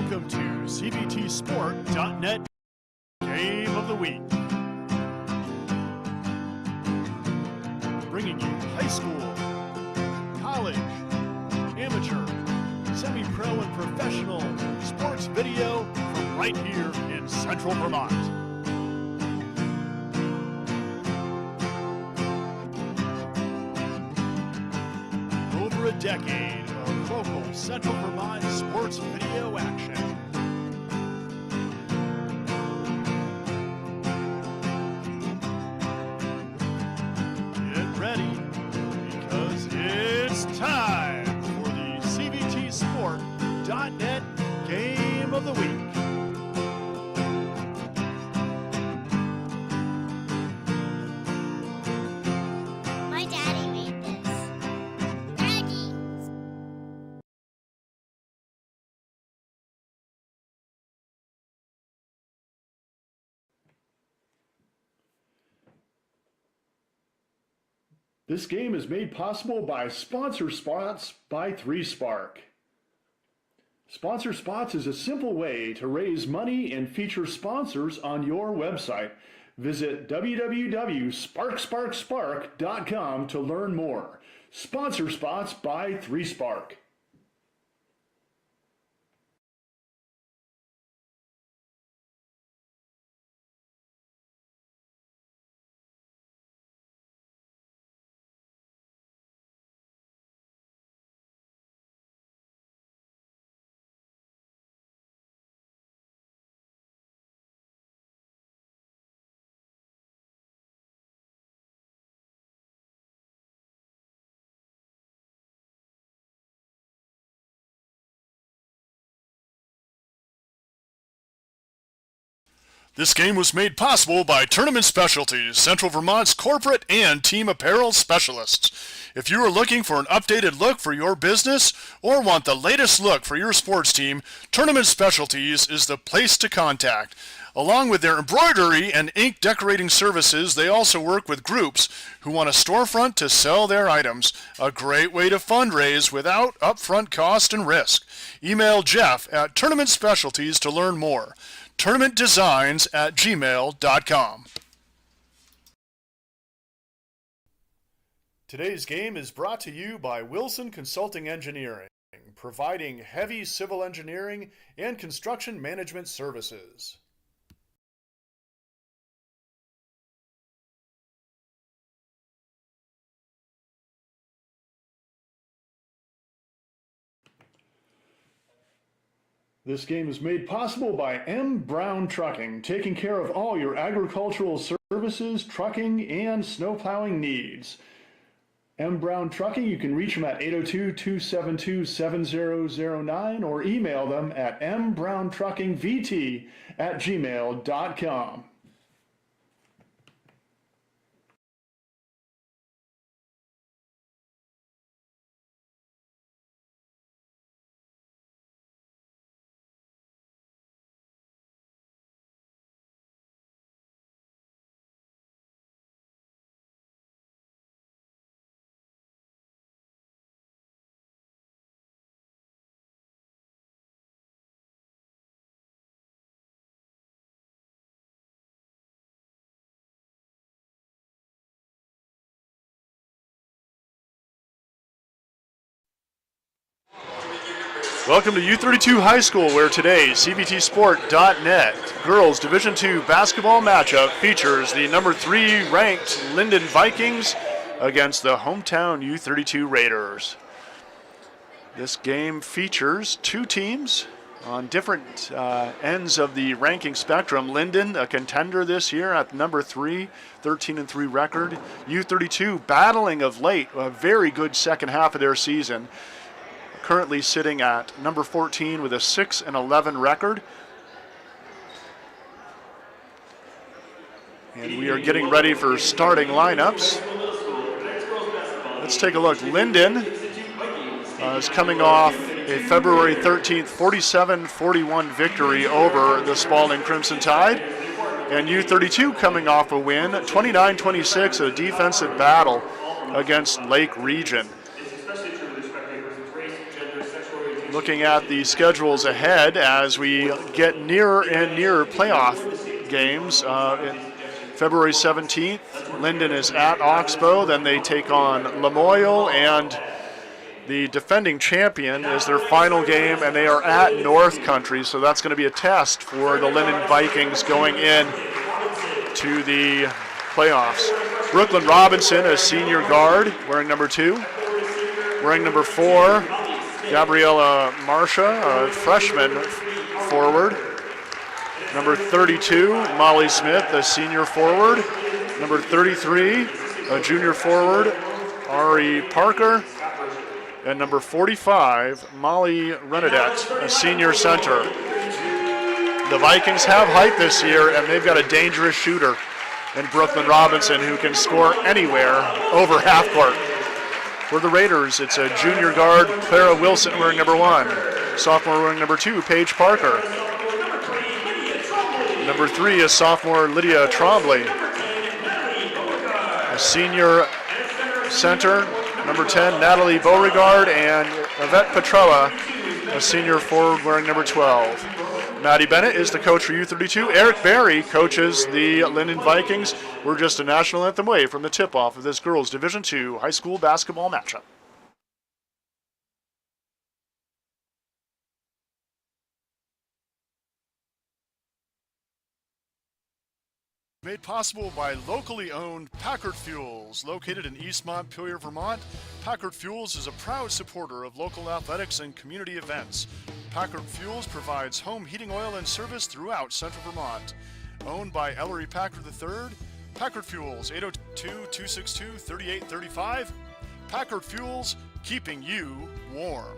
Welcome to CBTSport.net Game of the Week. Bringing you high school, college, amateur, semi-pro, and professional sports video from right here in Central Vermont. Over a decade of local Central Vermont sports video action. Get ready, because it's time for the CBTSport.net Game of the Week. My daddy made this. Daddy! This game is made possible by Sponsor Spots by 3Spark. Sponsor Spots is a simple way to raise money and feature sponsors on your website. Visit www.sparksparkspark.com to learn more. Sponsor Spots by 3Spark. This game was made possible by Tournament Specialties, Central Vermont's corporate and team apparel specialists. If you are looking for an updated look for your business or want the latest look for your sports team, Tournament Specialties is the place to contact. Along with their embroidery and ink decorating services, they also work with groups who want a storefront to sell their items. A great way to fundraise without upfront cost and risk. Email Jeff at Tournament Specialties to learn more. tournamentdesigns@gmail.com. Today's game is brought to you by Wilson Consulting Engineering, providing heavy civil engineering and construction management services. This game is made possible by M. Brown Trucking, taking care of all your agricultural services, trucking, and snow plowing needs. M. Brown Trucking, you can reach them at 802-272-7009 or email them at mbrown.truckingvt@gmail.com. Welcome to U-32 High School, where today CBTSport.net Girls Division II basketball matchup features the number 3 ranked Linden Vikings against the hometown U-32 Raiders. This game features two teams on different ends of the ranking spectrum. Linden, a contender this year at number 3, 13-3 record. U-32 battling of late, a very good second half of their season. Currently sitting at number 14 with a 6-11 record. And we are getting ready for starting lineups. Let's take a look. Linden is coming off a February 13th 47-41 victory over the Spalding Crimson Tide. And U-32 coming off a win, 29-26, a defensive battle against Lake Region. looking at the schedules ahead as we get nearer and nearer playoff games. February 17th, Linden is at Oxbow. Then they take on Lamoille, and the defending champion is their final game, and they are at North Country. So that's going to be a test for the Linden Vikings going in to the playoffs. Brooklyn Robinson, a senior guard, wearing number 2. Wearing number 4, Gabriella Marcia, a freshman forward. Number 32, Molly Smith, a senior forward. Number 33, a junior forward, Ari Parker. And number 45, Molly Renadette, a senior center. The Vikings have height this year, and they've got a dangerous shooter in Brooklyn Robinson who can score anywhere over half court. For the Raiders, it's a junior guard, Clara Wilson, wearing number 1. Sophomore wearing number 2, Paige Parker. Number 3 is sophomore Lydia Trombley. A senior center, number 10, Natalie Beauregard, and Yvette Petrella, a senior forward wearing number 12. Maddie Bennett is the coach for U-32. Eric Berry coaches the Linden Vikings. We're just a national anthem away from the tip-off of this girls' Division II high school basketball matchup. Made possible by locally owned Packard Fuels. Located in East Montpelier, Vermont, Packard Fuels is a proud supporter of local athletics and community events. Packard Fuels provides home heating oil and service throughout central Vermont. Owned by Ellery Packard III, Packard Fuels, 802-262-3835. Packard Fuels, keeping you warm.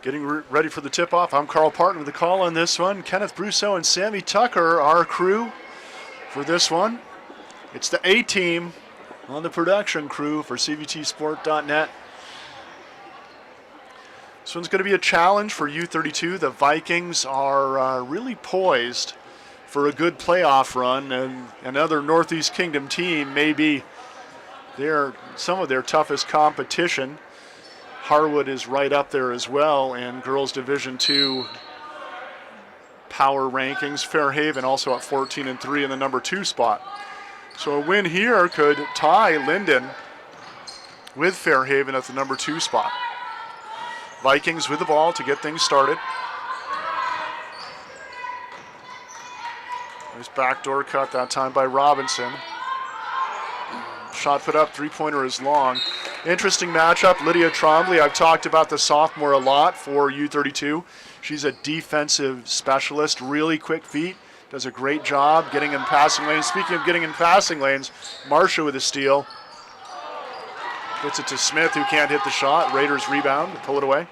Getting ready for the tip-off. I'm Carl Parton with the call on this one. Kenneth Brousseau and Sammy Tucker, our crew for this one. It's the A-team on the production crew for CVTsport.net. This one's going to be a challenge for U-32. The Vikings are really poised for a good playoff run, and another Northeast Kingdom team may be some of their toughest competition. Harwood is right up there as well in girls Division II power rankings. Fairhaven also at 14-3 in the number 2 spot. So a win here could tie Linden with Fairhaven at the number 2 spot. Vikings with the ball to get things started. Nice backdoor cut that time by Robinson. Shot put up, three-pointer is long. Interesting matchup, Lydia Trombley. I've talked about the sophomore a lot for U-32. She's a defensive specialist, really quick feet, does a great job getting in passing lanes. Speaking of getting in passing lanes, Marcia with a steal. Gets it to Smith, who can't hit the shot. Raiders rebound, pull it away.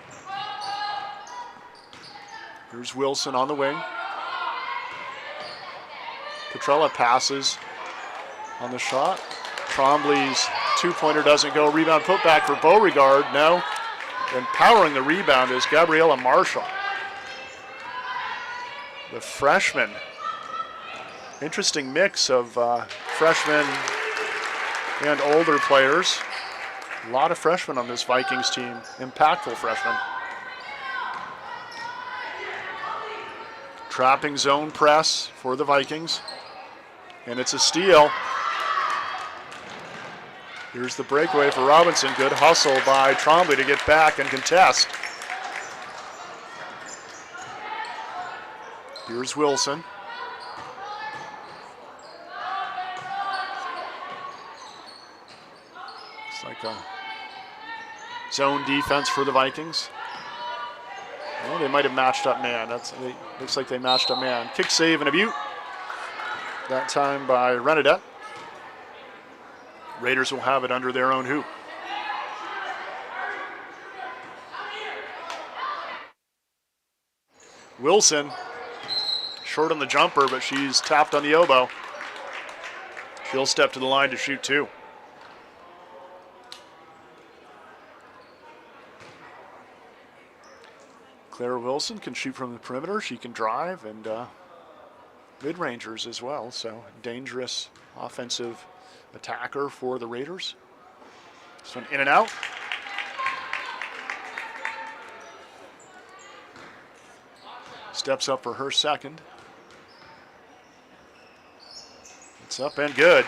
Here's Wilson on the wing. Petrella passes on the shot. Trombley's two-pointer doesn't go. Rebound put back for Beauregard. No. And powering the rebound is Gabriella Marshall, the freshman. Interesting mix of freshmen and older players. A lot of freshmen on this Vikings team. Impactful freshmen. Trapping zone press for the Vikings. And it's a steal. Here's the breakaway for Robinson. Good hustle by Trombley to get back and contest. Here's Wilson. It's like a zone defense for the Vikings. Well, they might have matched up man. Looks like they matched up man. Kick save and a butte. That time by Renadette. Raiders will have it under their own hoop. Wilson, short on the jumper, but she's tapped on the elbow. She'll step to the line to shoot two. Claire Wilson can shoot from the perimeter. She can drive and mid-rangers as well. So dangerous offensive attacker for the Raiders. This one in and out. Steps up for her second. It's up and good.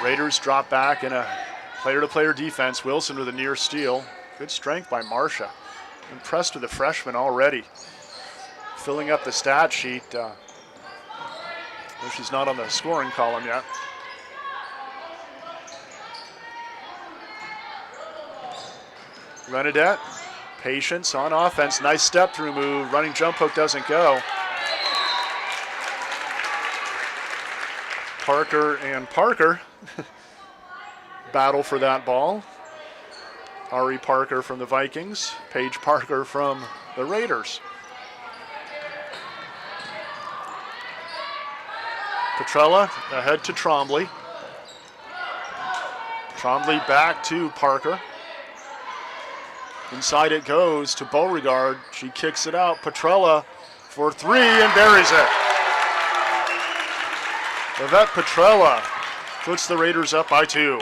Raiders drop back in a player-to-player defense. Wilson with a near steal. Good strength by Marcia. Impressed with the freshman already. Filling up the stat sheet. Though she's not on the scoring column yet. Renadette, patience on offense. Nice step through move. Running jump hook doesn't go. Parker and Parker battle for that ball. Ari Parker from the Vikings. Paige Parker from the Raiders. Petrella ahead to Trombley. Trombley back to Parker. Inside it goes to Beauregard. She kicks it out. Petrella for three and buries it. Yvette Petrella puts the Raiders up by two.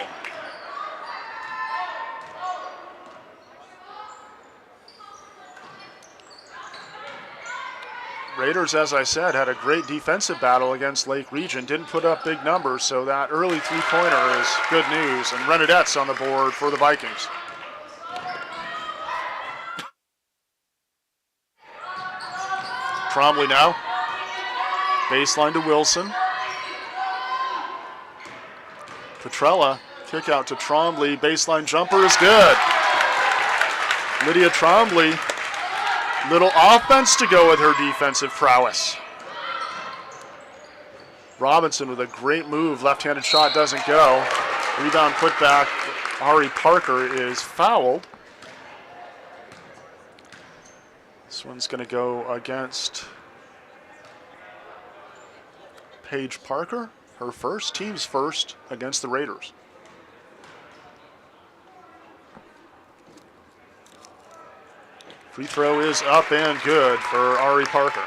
Raiders, as I said, had a great defensive battle against Lake Region. Didn't put up big numbers, so that early three-pointer is good news. And Renadette's on the board for the Vikings. Trombley now. Baseline to Wilson. Petrella, kick out to Trombley. Baseline jumper is good. Lydia Trombley, little offense to go with her defensive prowess. Robinson with a great move. Left-handed shot doesn't go. Rebound put back. Ari Parker is fouled. This one's going to go against Paige Parker. Her first, team's first against the Raiders. Free throw is up and good for Ari Parker.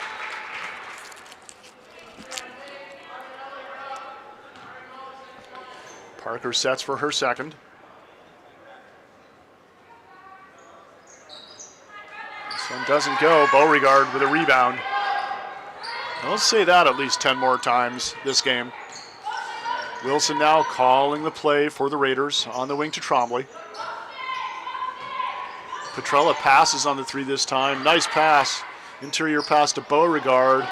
Parker sets for her second. This one doesn't go. Beauregard with a rebound. I'll say that at least 10 more times this game. Wilson now calling the play for the Raiders on the wing to Trombley. Petrella passes on the three this time. Nice pass. Interior pass to Beauregard.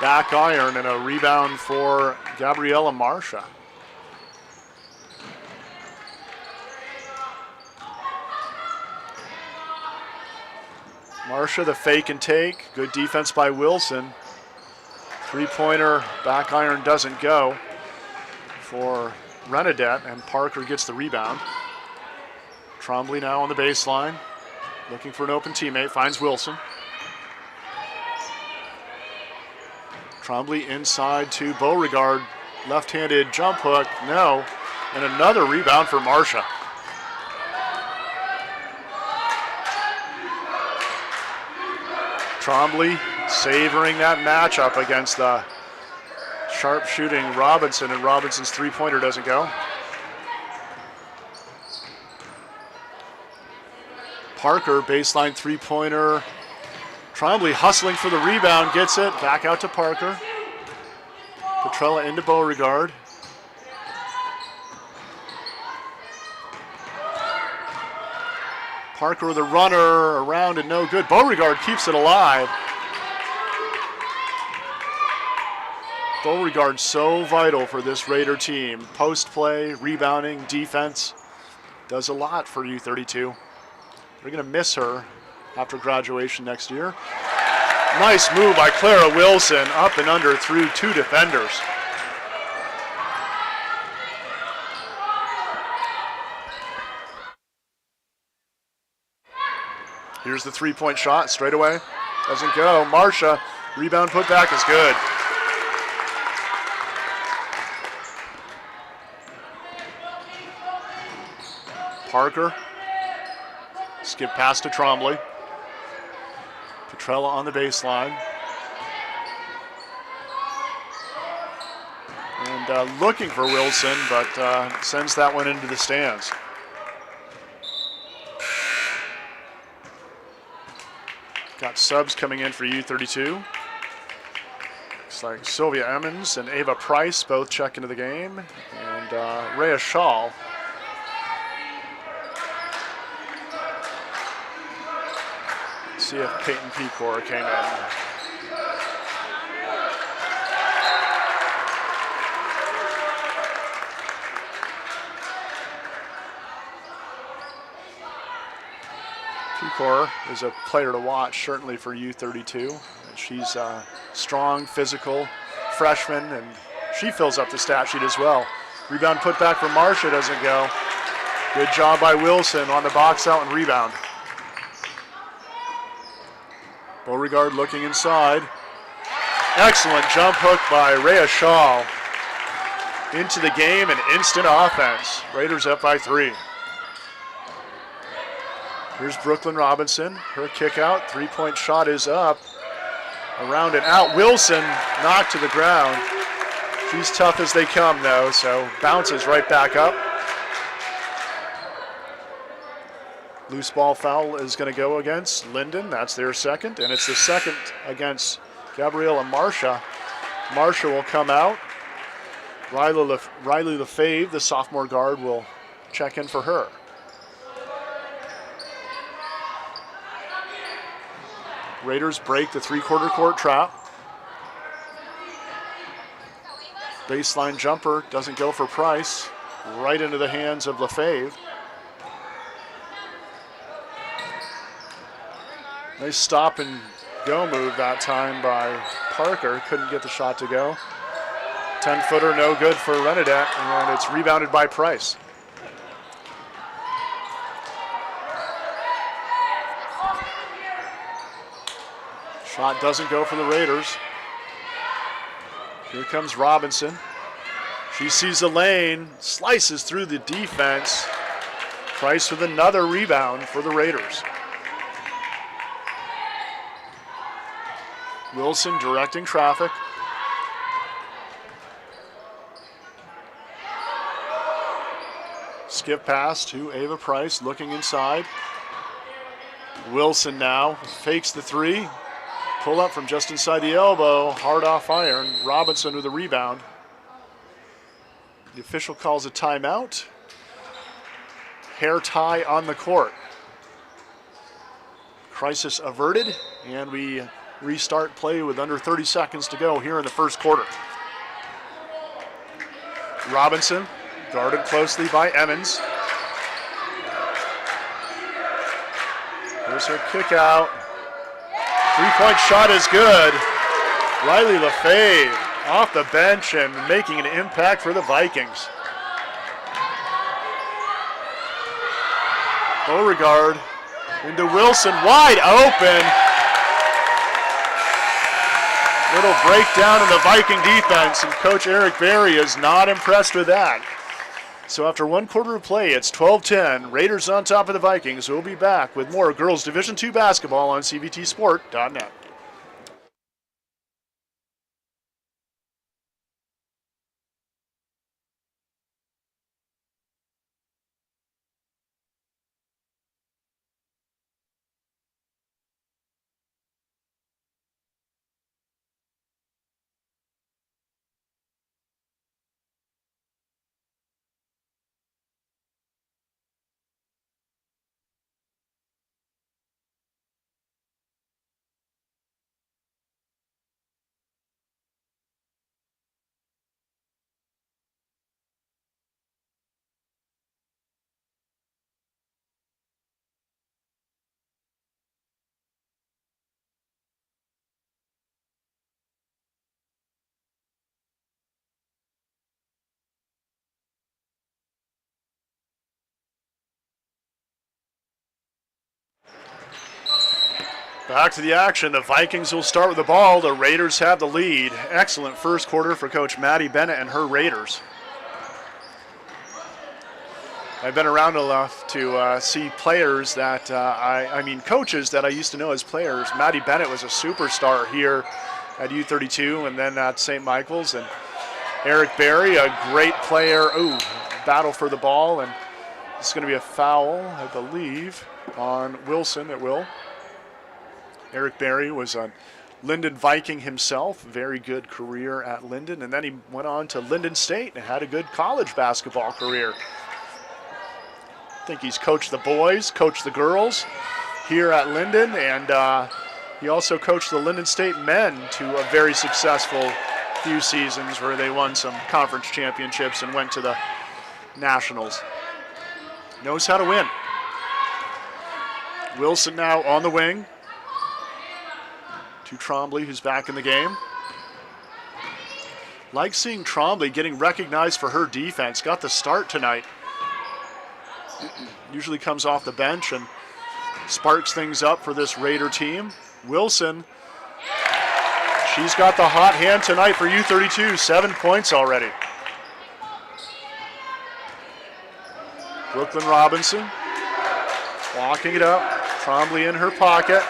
Back iron and a rebound for Gabriella Marcia. Marcia, the fake and take. Good defense by Wilson. Three-pointer, back iron doesn't go for Renadette, and Parker gets the rebound. Trombley now on the baseline, looking for an open teammate, finds Wilson. Trombley inside to Beauregard, left-handed jump hook, no, and another rebound for Marcia. Trombley savoring that matchup against the sharp-shooting Robinson, and Robinson's three-pointer doesn't go. Parker, baseline three-pointer. Trombley hustling for the rebound, gets it. Back out to Parker. Petrella into Beauregard. Parker with a runner around and no good. Beauregard keeps it alive. Beauregard so vital for this Raider team. Post play, rebounding, defense. Does a lot for U-32. They're going to miss her after graduation next year. Nice move by Clara Wilson, up and under through two defenders. Here's the three-point shot straight away. Doesn't go. Marcia, rebound put back is good. Parker, skip pass to Trombley. Petrella on the baseline. And looking for Wilson, but sends that one into the stands. Got subs coming in for U-32. Looks like Sylvia Emmons and Ava Price both check into the game. And Rhea Shaw. See if Peyton Pecor came in. Pecor is a player to watch, certainly for U-32. She's a strong, physical freshman, and she fills up the stat sheet as well. Rebound put back for Marcia, doesn't go. Good job by Wilson on the box out and rebound. Beauregard looking inside. Excellent jump hook by Rhea Shaw. Into the game and instant offense. Raiders up by 3. Here's Brooklyn Robinson. Her kick out. Three-point shot is up. Around and out. Wilson knocked to the ground. She's tough as they come, though, so bounces right back up. Loose ball foul is going to go against Linden. That's their second, and it's the second against Gabriella Marcia. Marcia will come out. Riley Lefebvre, the sophomore guard, will check in for her. Raiders break the three-quarter court trap. Baseline jumper doesn't go for Price. Right into the hands of Lefebvre. Nice stop and go move that time by Parker. Couldn't get the shot to go. 10-footer, no good for Renadette, and it's rebounded by Price. Shot doesn't go for the Raiders. Here comes Robinson. She sees the lane, slices through the defense. Price with another rebound for the Raiders. Wilson directing traffic. Skip pass to Ava Price, looking inside. Wilson now fakes the three. Pull up from just inside the elbow, hard off iron. Robinson with a rebound. The official calls a timeout. Hair tie on the court. Crisis averted, and we restart play with under 30 seconds to go here in the first quarter. Robinson, guarded closely by Emmons. Here's her kick out. Three-point shot is good. Riley Lefebvre off the bench and making an impact for the Vikings. Beauregard into Wilson, wide open. Little breakdown in the Viking defense, and Coach Eric Berry is not impressed with that. So after one quarter of play, it's 12-10. Raiders on top of the Vikings. We'll be back with more girls Division II basketball on CVTsport.net. Back to the action. The Vikings will start with the ball. The Raiders have the lead. Excellent first quarter for Coach Maddie Bennett and her Raiders. I've been around enough to see players that, I mean coaches that I used to know as players. Maddie Bennett was a superstar here at U-32 and then at St. Michael's. And Eric Berry, a great player. Ooh, battle for the ball. And it's going to be a foul, I believe, on Wilson. It will. Eric Berry was a Linden Viking himself. Very good career at Linden. And then he went on to Linden State and had a good college basketball career. I think he's coached the boys, coached the girls here at Linden, and he also coached the Linden State men to a very successful few seasons where they won some conference championships and went to the nationals. Knows how to win. Wilson now on the wing to Trombley, who's back in the game. Like seeing Trombley getting recognized for her defense. Got the start tonight. Usually comes off the bench and sparks things up for this Raider team. Wilson, she's got the hot hand tonight for U-32, 7 points already. Brooklyn Robinson walking it up. Trombley in her pocket.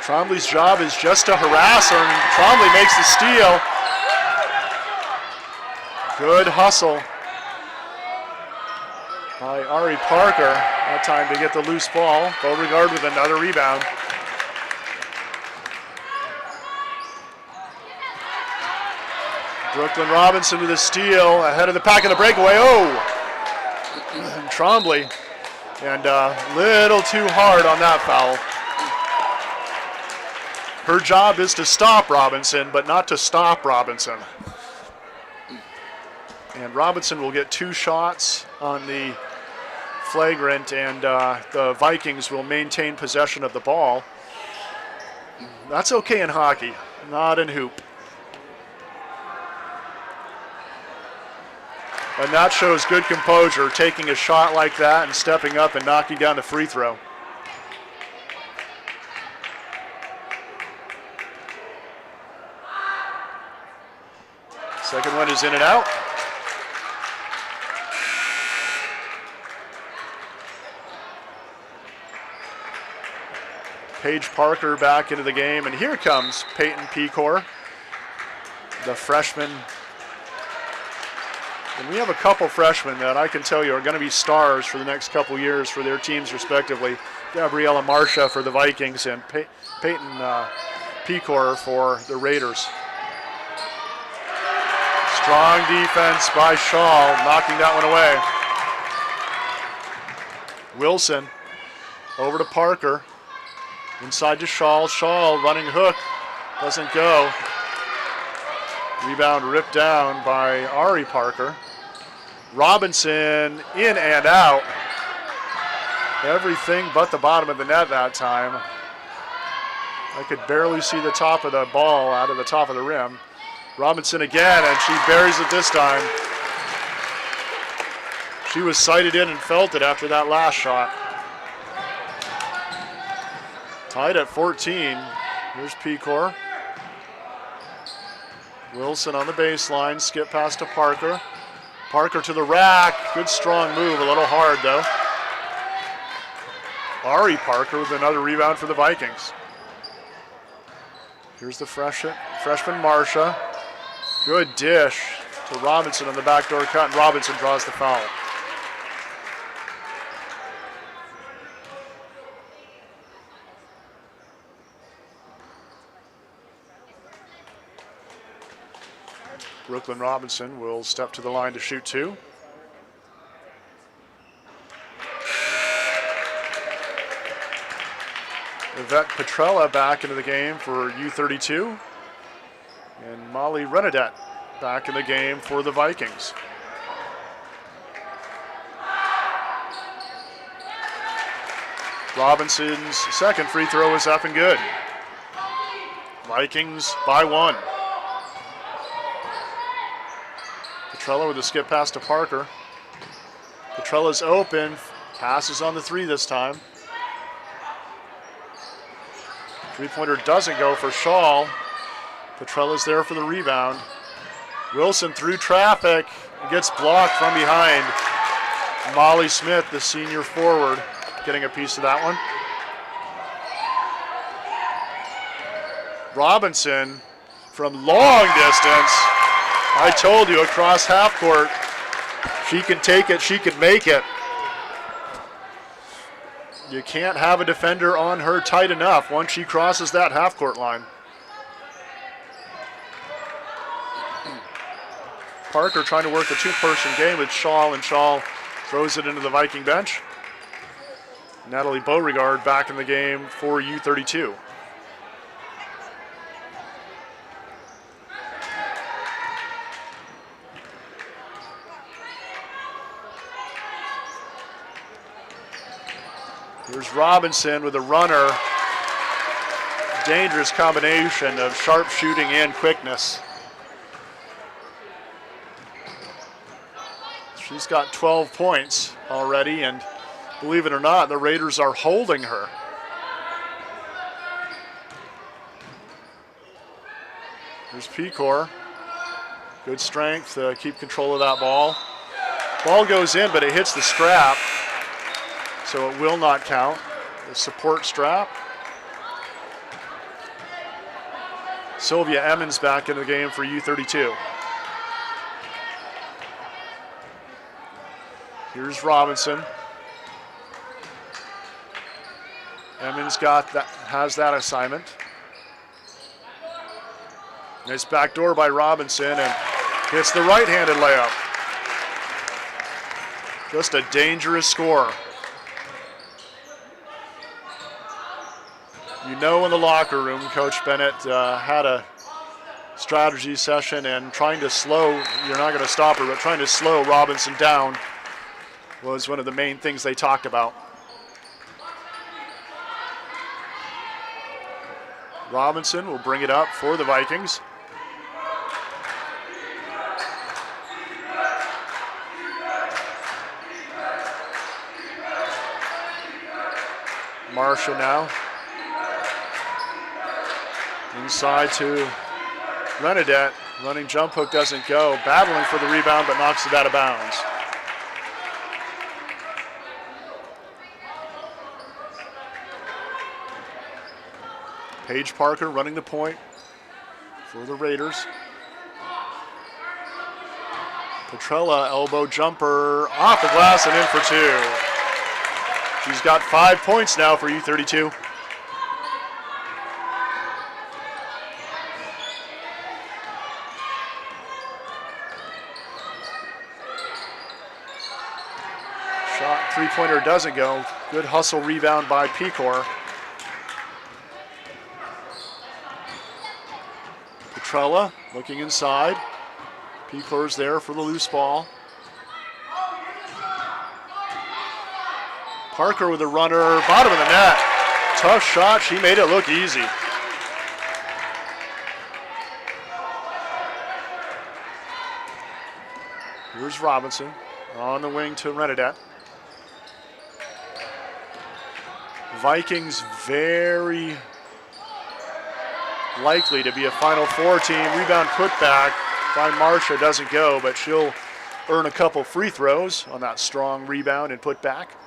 Trombley's job is just to harass her, and Trombley makes the steal. Good hustle by Ari Parker. That time to get the loose ball. Beauregard with another rebound. Brooklyn Robinson with a steal ahead of the pack of the breakaway. Oh! And Trombley. And a little too hard on that foul. Her job is to stop Robinson, but not to stop Robinson. And Robinson will get 2 shots on the flagrant, and the Vikings will maintain possession of the ball. That's okay in hockey, not in hoop. And that shows good composure, taking a shot like that and stepping up and knocking down the free throw. Second one is in and out. Paige Parker back into the game, and here comes Peyton Pecor, the freshman. And we have a couple freshmen that I can tell you are going to be stars for the next couple years for their teams respectively. Gabriella Marcia for the Vikings and Peyton Pecor for the Raiders. Strong defense by Shaw, knocking that one away. Wilson over to Parker. Inside to Shaw. Shaw running hook. Doesn't go. Rebound ripped down by Ari Parker. Robinson in and out. Everything but the bottom of the net that time. I could barely see the top of the ball out of the top of the rim. Robinson again, and she buries it this time. She was sighted in and felt it after that last shot. Tied at 14. Here's Pecor. Wilson on the baseline, skip pass to Parker. Parker to the rack, good strong move, a little hard though. Ari Parker with another rebound for the Vikings. Here's the freshman Marcia. Good dish to Robinson on the backdoor cut, and Robinson draws the foul. Brooklyn Robinson will step to the line to shoot 2. Yvette Petrella back into the game for U-32. And Molly Renadette back in the game for the Vikings. Robinson's second free throw is up and good. Vikings by 1. Petrella with a skip pass to Parker. Petrella's open, passes on the 3 this time. Three-pointer doesn't go for Shaw. Petrella's there for the rebound. Wilson through traffic, gets blocked from behind. Molly Smith, the senior forward, getting a piece of that one. Robinson from long distance. I told you, across half court. She can take it, she can make it. You can't have a defender on her tight enough once she crosses that half court line. Parker trying to work a two-person game with Shaw, and Shaw throws it into the Viking bench. Natalie Beauregard back in the game for U-32. Here's Robinson with a runner. Dangerous combination of sharp shooting and quickness. She's got 12 points already, and believe it or not, the Raiders are holding her. Here's Pecor. Good strength to keep control of that ball. Ball goes in, but it hits the strap, so it will not count. The support strap. Sylvia Emmons back in the game for U-32. Here's Robinson. Emmons has that assignment. Nice backdoor by Robinson, and hits the right-handed layup. Just a dangerous score. You know, in the locker room, Coach Bennett had a strategy session, and trying to slow, you're not going to stop her, but trying to slow Robinson down was one of the main things they talked about. Robinson will bring it up for the Vikings. Marcia now. Inside to Renadette. Running jump hook doesn't go. Battling for the rebound, but knocks it out of bounds. Paige Parker running the point for the Raiders. Petrella, elbow jumper, off the glass and in for two. She's got 5 points now for U-32. Shot, three-pointer doesn't go. Good hustle rebound by Pecor. Petrella looking inside. Pecor's there for the loose ball. Parker with a runner, bottom of the net. Tough shot, she made it look easy. Here's Robinson on the wing to Renadette. Vikings very likely to be a Final Four team. Rebound put back by Marcia doesn't go, but she'll earn a couple free throws on that strong rebound and put back.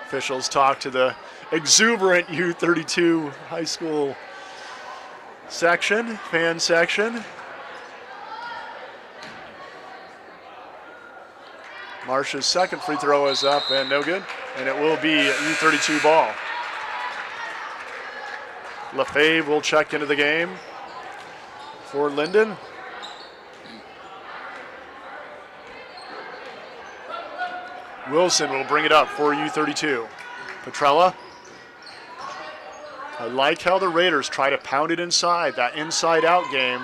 Officials talk to the exuberant U-32 high school section, fan section. Marcia's second free throw is up and no good, and it will be U-32 ball. LaFave will check into the game for Linden. Wilson will bring it up for U-32. Petrella. I like how the Raiders try to pound it inside, that inside-out game,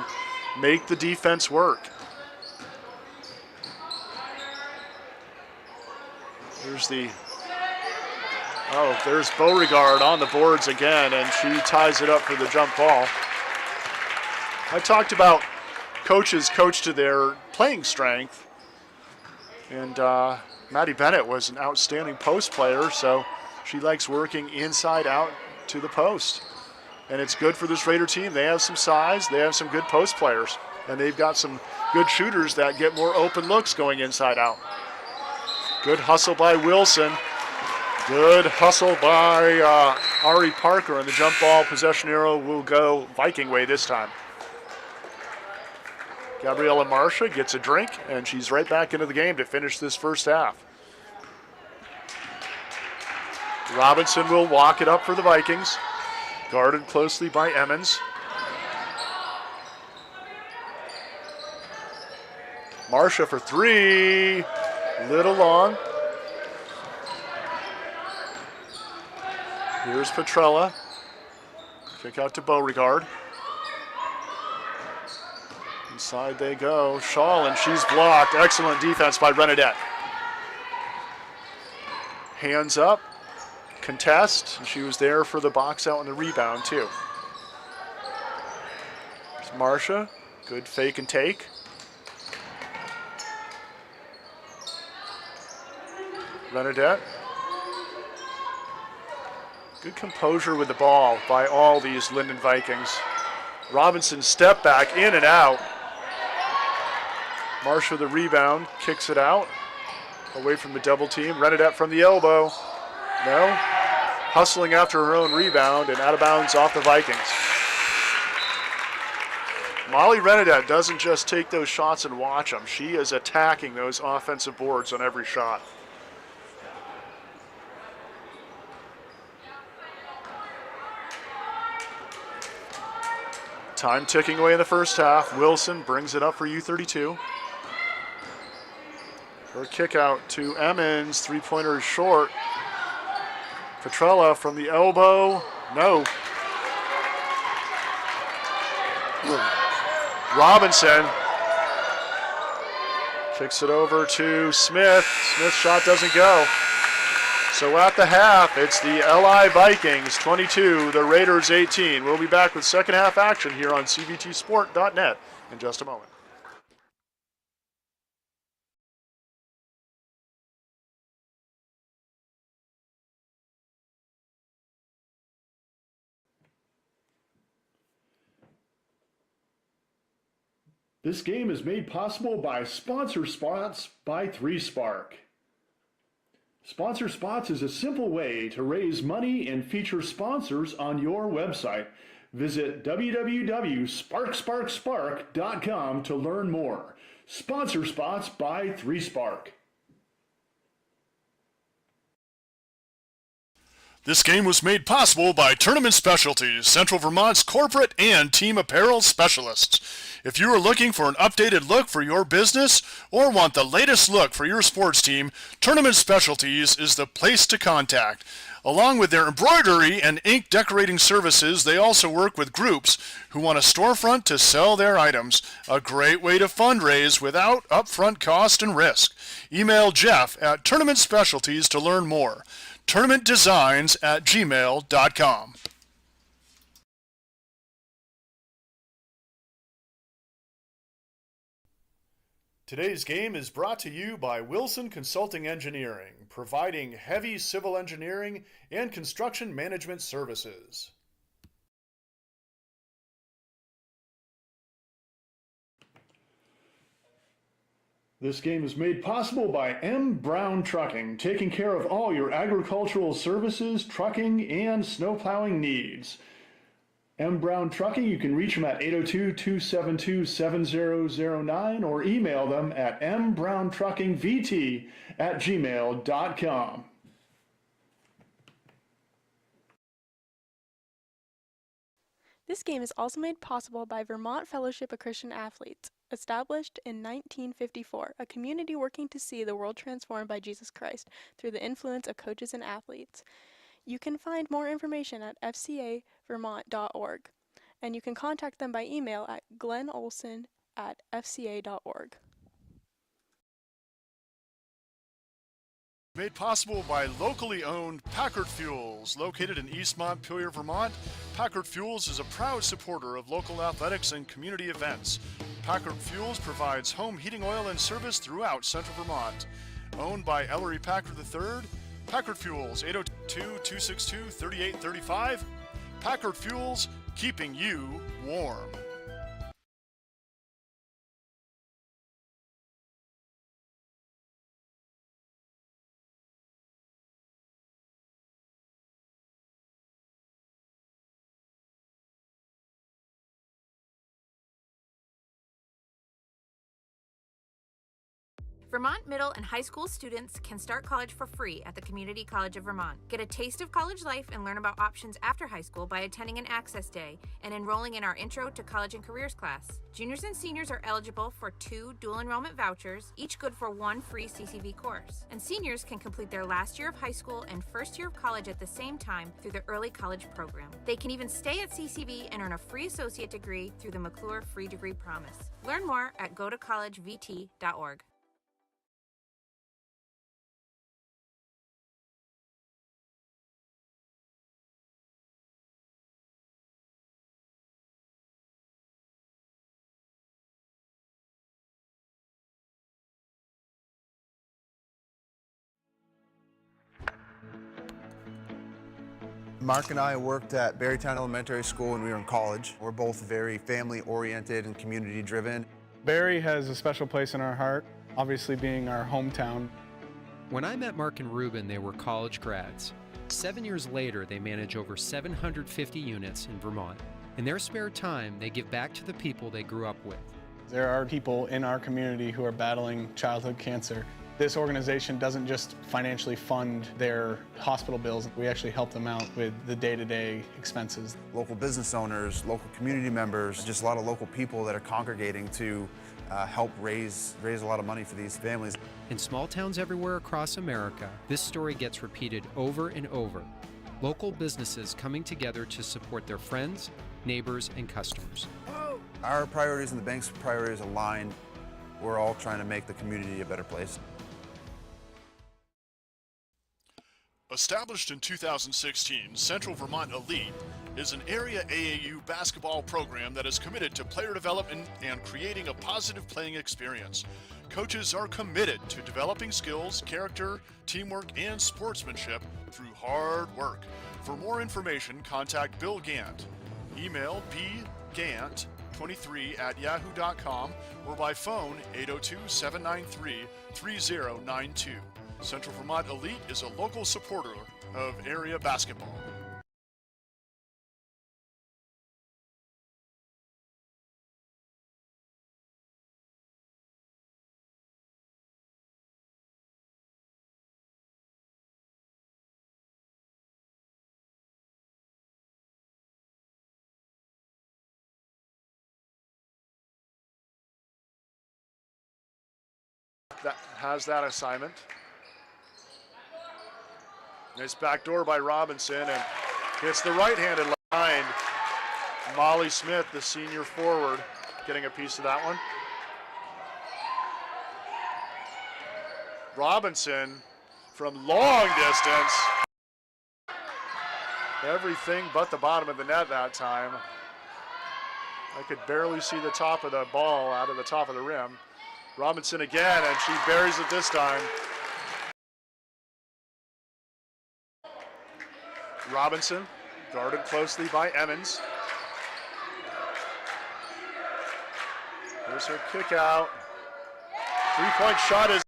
make the defense work. Here's the Oh, there's Beauregard on the boards again, and she ties it up for the jump ball. I talked about coaches coach to their playing strength, and Maddie Bennett was an outstanding post player, so she likes working inside out to the post. And it's good for this Raider team. They have some size, they have some good post players, and they've got some good shooters that get more open looks going inside out. Good hustle by Wilson. Good hustle by Ari Parker, and the jump ball possession arrow will go Viking way this time. Gabriella Marcia gets a drink, and she's right back into the game to finish this first half. Robinson will walk it up for the Vikings, guarded closely by Emmons. Marcia for three, little long. Here's Petrella. Kick out to Beauregard. Inside they go. Shaw, and she's blocked. Excellent defense by Renadette. Hands up. Contest. She was there for the box out and the rebound, too. There's Marcia. Good fake and take. Renadette. Good composure with the ball by all these Linden Vikings. Robinson step back, in and out. Marcia the rebound, kicks it out. Away from the double team. Renadette from the elbow. No. Hustling after her own rebound and out of bounds off the Vikings. Molly Renadette doesn't just take those shots and watch them. She is attacking those offensive boards on every shot. Time ticking away in the first half. Wilson brings it up for U-32. Her kick out to Emmons. Three-pointer is short. Petrella from the elbow. No. Robinson kicks it over to Smith. Smith's shot doesn't go. So at the half, it's the LI Vikings 22, the Raiders 18. We'll be back with second half action here on CVTsport.net in just a moment. This game is made possible by Sponsor Spots by 3Spark. Sponsor Spots is a simple way to raise money and feature sponsors on your website. Visit www.sparksparkspark.com to learn more. Sponsor Spots by 3Spark. This game was made possible by Tournament Specialties, Central Vermont's corporate and team apparel specialists. If you are looking for an updated look for your business or want the latest look for your sports team, Tournament Specialties is the place to contact. Along with their embroidery and ink decorating services, they also work with groups who want a storefront to sell their items. A great way to fundraise without upfront cost and risk. Email Jeff at Tournament Specialties to learn more. tournamentdesigns@gmail.com. Today's game is brought to you by Wilson Consulting Engineering, providing heavy civil engineering and construction management services. This game is made possible by M. Brown Trucking, taking care of all your agricultural services, trucking, and snowplowing needs. M. Brown Trucking, you can reach them at 802-272-7009 or email them at mbrown.truckingvt@gmail.com. This game is also made possible by Vermont Fellowship of Christian Athletes, established in 1954, a community working to see the world transformed by Jesus Christ through the influence of coaches and athletes. You can find more information at fcavermont.org, and you can contact them by email at glennolson@fca.org. Made possible by locally owned Packard Fuels. Located in East Montpelier, Vermont, Packard Fuels is a proud supporter of local athletics and community events. Packard Fuels provides home heating oil and service throughout central Vermont. Owned by Ellery Packard III, Packard Fuels, 802-262-3835. Packard Fuels, keeping you warm. Vermont middle and high school students can start college for free at the Community College of Vermont. Get a taste of college life and learn about options after high school by attending an Access Day and enrolling in our Intro to College and Careers class. Juniors and seniors are eligible for 2 dual enrollment vouchers, each good for 1 free CCV course. And seniors can complete their last year of high school and first year of college at the same time through the Early College Program. They can even stay at CCV and earn a free associate degree through the McClure Free Degree Promise. Learn more at gotocollegevt.org. Mark and I worked at Berrytown Elementary School when we were in college. We're both very family-oriented and community-driven. Barry has a special place in our heart, obviously being our hometown. When I met Mark and Ruben, they were college grads. 7 years later, they manage over 750 units in Vermont. In their spare time, they give back to the people they grew up with. There are people in our community who are battling childhood cancer. This organization doesn't just financially fund their hospital bills, we actually help them out with the day-to-day expenses. Local business owners, local community members, just a lot of local people that are congregating to help raise a lot of money for these families. In small towns everywhere across America, this story gets repeated over and over. Local businesses coming together to support their friends, neighbors, and customers. Our priorities and the bank's priorities align. We're all trying to make the community a better place. Established in 2016, Central Vermont Elite is an area AAU basketball program that is committed to player development and creating a positive playing experience. Coaches are committed to developing skills, character, teamwork, and sportsmanship through hard work. For more information, contact Bill Gant. Email bgant23@yahoo.com or by phone 802-793-3092. Central Vermont Elite is a local supporter of area basketball. That has that assignment. Nice backdoor by Robinson and hits the right-handed line. Molly Smith, the senior forward, getting a piece of that one. Robinson from long distance. Everything but the bottom of the net that time. I could barely see the top of the ball out of the top of the rim. Robinson again, and she buries it this time. Robinson, guarded closely by Emmons. Here's her kick out. Three-point shot is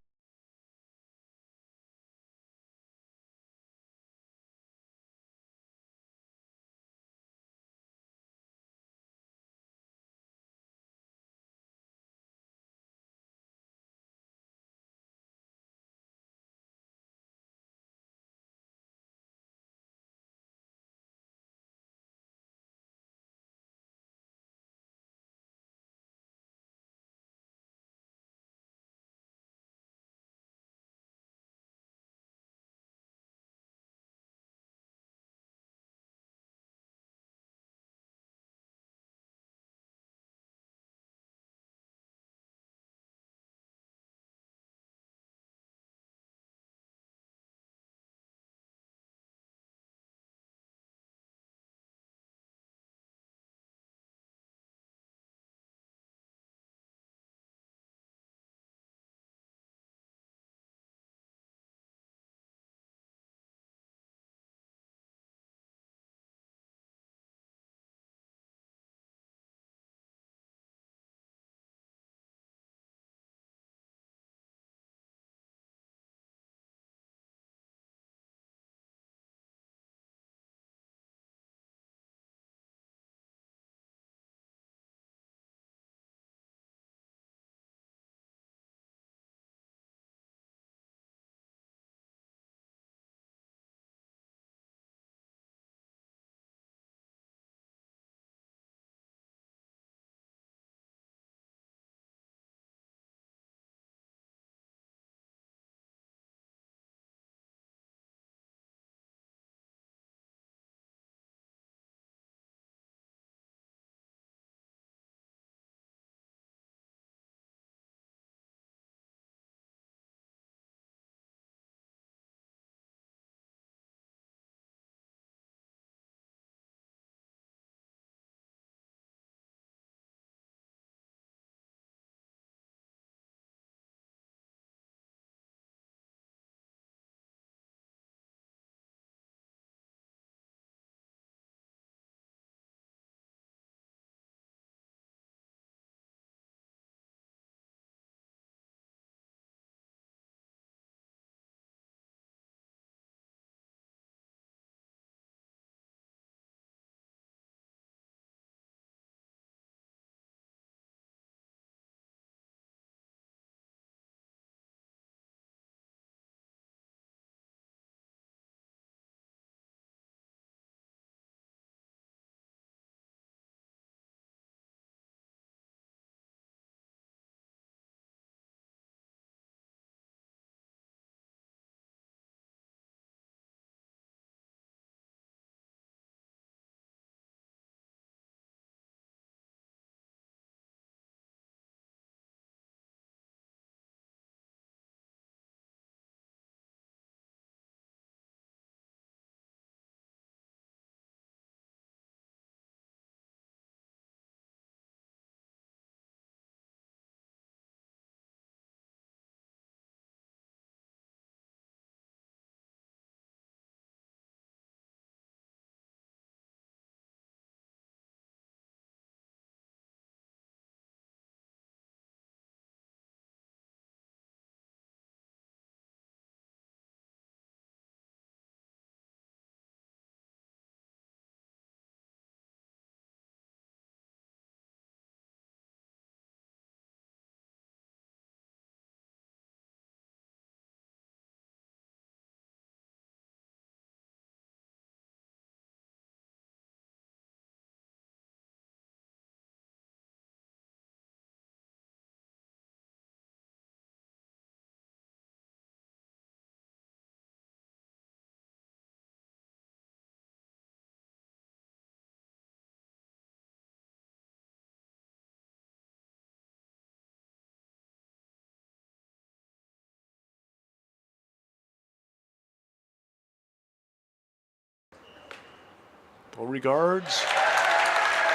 Beauregard's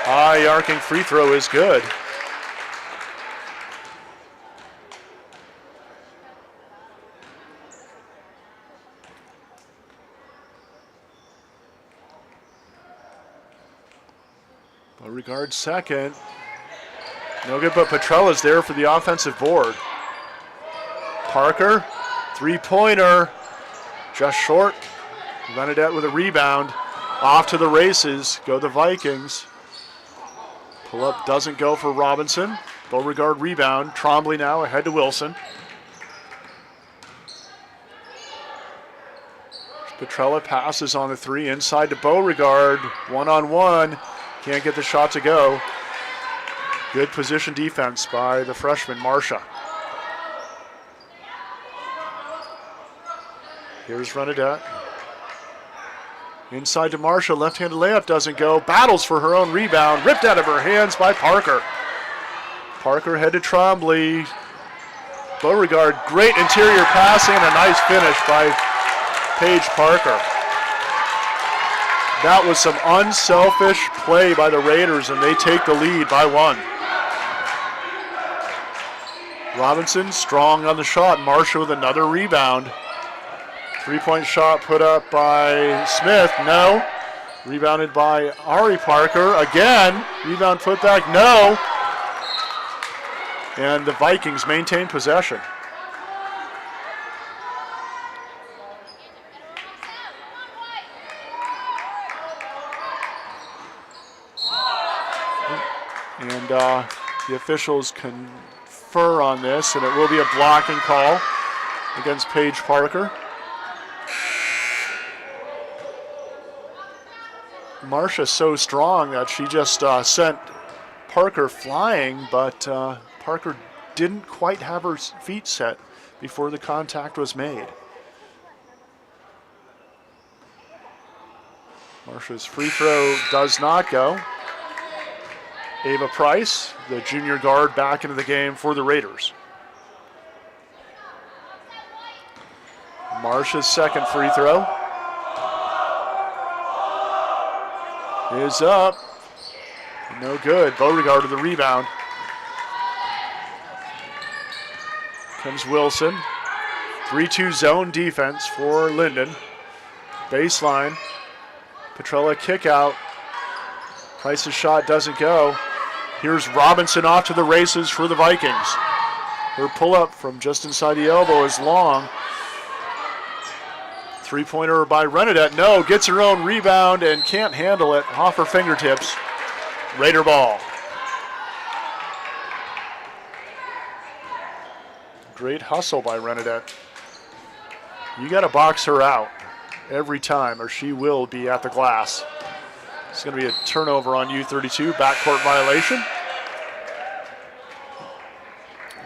high arcing free throw is good. Beauregard's second. No good, but Petrella's there for the offensive board. Parker, three-pointer, just short. Renedette with a rebound. Off to the races go the Vikings. Pull-up doesn't go for Robinson. Beauregard rebound. Trombley now ahead to Wilson. Petrella passes on the three inside to Beauregard. One-on-one. Can't get the shot to go. Good position defense by the freshman, Marcia. Here's Renedette. Inside to Marcia, left-handed layup doesn't go. Battles for her own rebound, ripped out of her hands by Parker. Parker head to Trombley. Beauregard, great interior passing and a nice finish by Paige Parker. That was some unselfish play by the Raiders, and they take the lead by one. Robinson strong on the shot. Marcia with another rebound. Three-point shot put up by Smith, no. Rebounded by Ari Parker, again. Rebound put back, no. And the Vikings maintain possession. And the officials confer on this, and it will be a blocking call against Paige Parker. Marcia's so strong that she just sent Parker flying, but Parker didn't quite have her feet set before the contact was made. Marcia's free throw does not go. Ava Price, the junior guard, back into the game for the Raiders. Marcia's second free throw is up. No good. Beauregard to the rebound. Comes Wilson. 3-2 zone defense for Linden. Baseline. Petrella kick out. Price's shot doesn't go. Here's Robinson off to the races for the Vikings. Her pull-up from just inside the elbow is long. Three-pointer by Renedette. No, gets her own rebound and can't handle it off her fingertips. Raider ball. Great hustle by Renedette. You got to box her out every time or she will be at the glass. It's going to be a turnover on U-32, backcourt violation.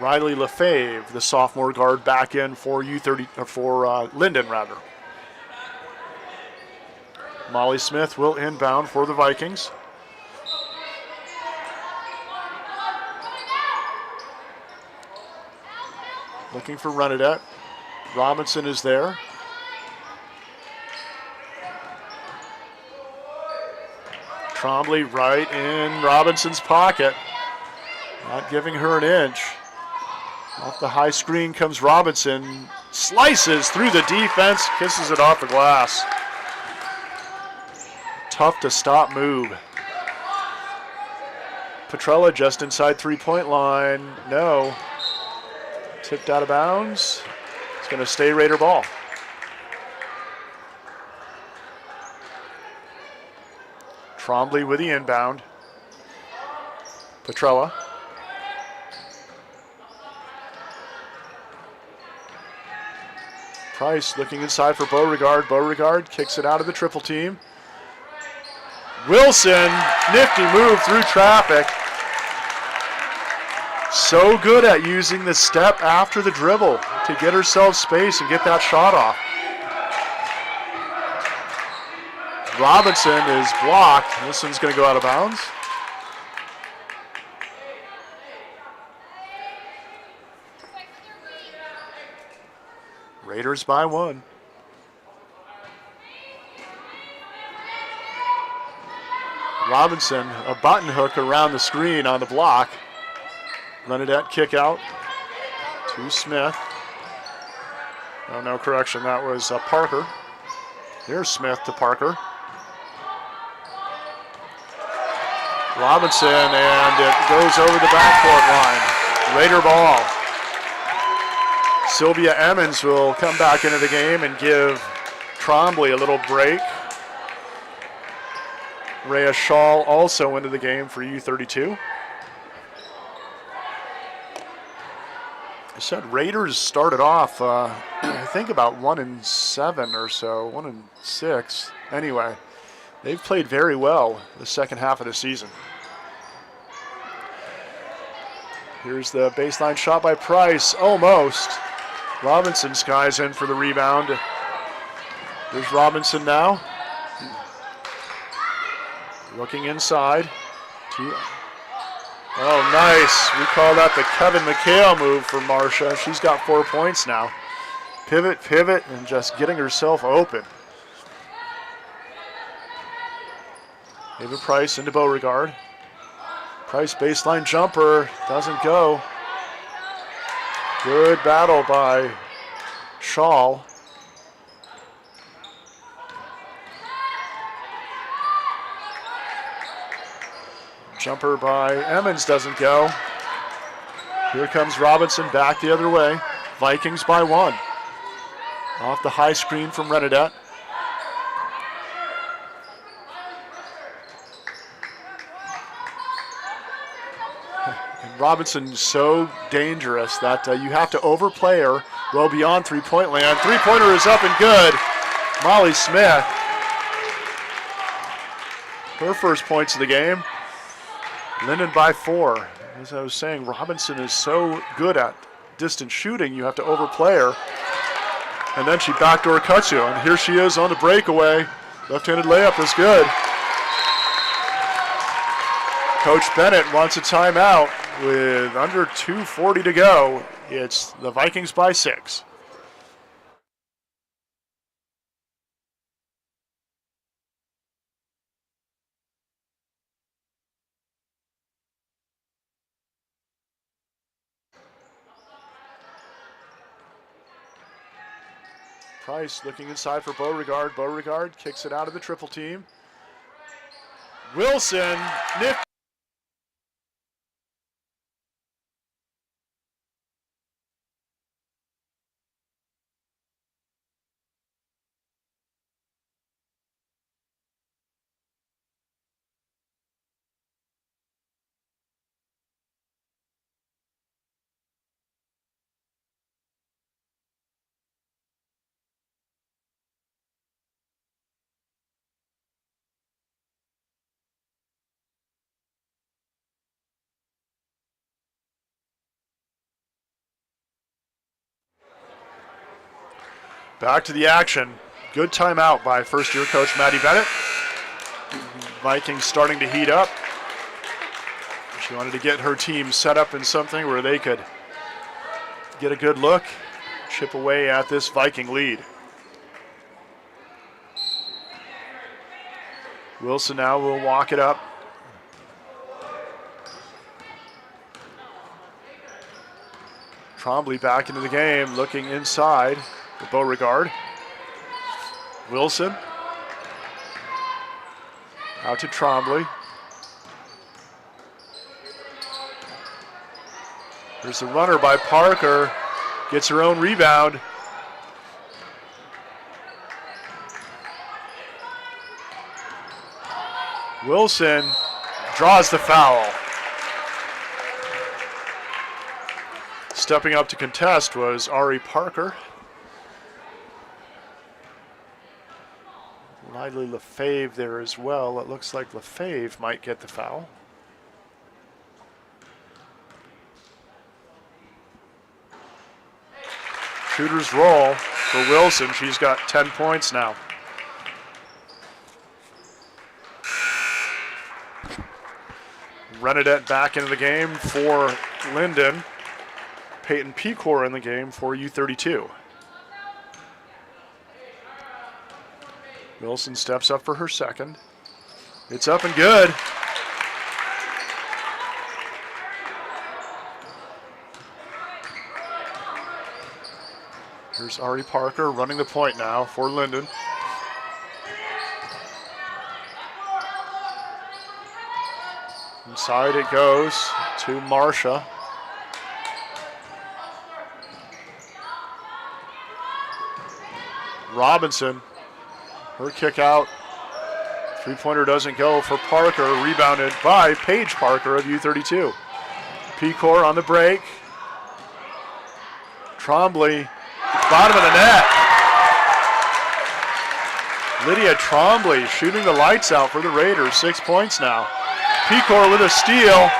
Riley Lefebvre, the sophomore guard, back in for Linden rather. Molly Smith will inbound for the Vikings. Looking for Renedette. Robinson is there. Trombley right in Robinson's pocket. Not giving her an inch. Off the high screen comes Robinson. Slices through the defense, kisses it off the glass. Tough to stop move. Petrella just inside three-point line. No. Tipped out of bounds. It's going to stay Raider ball. Trombley with the inbound. Petrella. Price looking inside for Beauregard. Beauregard kicks it out of the triple team. Wilson, nifty move through traffic. So good at using the step after the dribble to get herself space and get that shot off. Robinson is blocked. This one's going to go out of bounds. Raiders by one. Robinson, a button hook around the screen on the block. Renedette kick out to Smith. Oh, no correction, that was Parker. Here's Smith to Parker. Robinson, and it goes over the backcourt line. Raider ball. Sylvia Emmons will come back into the game and give Trombley a little break. Rhea Shaw also into the game for U-32. I said Raiders started off, I think about 1-7 or so, 1-6. Anyway, they've played very well the second half of the season. Here's the baseline shot by Price, almost. Robinson skies in for the rebound. There's Robinson now. Looking inside. Oh, nice. We call that the Kevin McHale move for Marcia. She's got 4 points now. Pivot, and just getting herself open. Ava Price into Beauregard. Price baseline jumper, doesn't go. Good battle by Shaw. Jumper by Emmons doesn't go. Here comes Robinson back the other way. Vikings by 1. Off the high screen from Renedette. And Robinson's so dangerous that you have to overplay her well beyond three-point land. Three-pointer is up and good. Molly Smith. Her first points of the game. Linden by 4. As I was saying, Robinson is so good at distance shooting, you have to overplay her. And then she backdoor cuts you, and here she is on the breakaway. Left-handed layup is good. Coach Bennett wants a timeout with under 2:40 to go. It's the Vikings by 6. Price looking inside for Beauregard. Beauregard kicks it out of the triple team. Wilson, Nick. Back to the action. Good timeout by first-year coach Maddie Bennett. Vikings starting to heat up. She wanted to get her team set up in something where they could get a good look, chip away at this Viking lead. Wilson now will walk it up. Trombley back into the game, looking inside. Beauregard. Wilson. Out to Trombley. There's the runner by Parker. Gets her own rebound. Wilson draws the foul. Stepping up to contest was Ari Parker. Lively Lefebvre there as well. It looks like Lefebvre might get the foul. Shooter's roll for Wilson. She's got 10 points now. Renedette back into the game for Linden. Peyton Pecor in the game for U-32. Wilson steps up for her second. It's up and good. Here's Ari Parker running the point now for Linden. Inside it goes to Marcia. Robinson, her kick out. Three-pointer doesn't go for Parker, rebounded by Paige Parker of U-32. Pecor on the break. Trombley, bottom of the net. Lydia Trombley shooting the lights out for the Raiders, 6 points now. Pecor with a steal.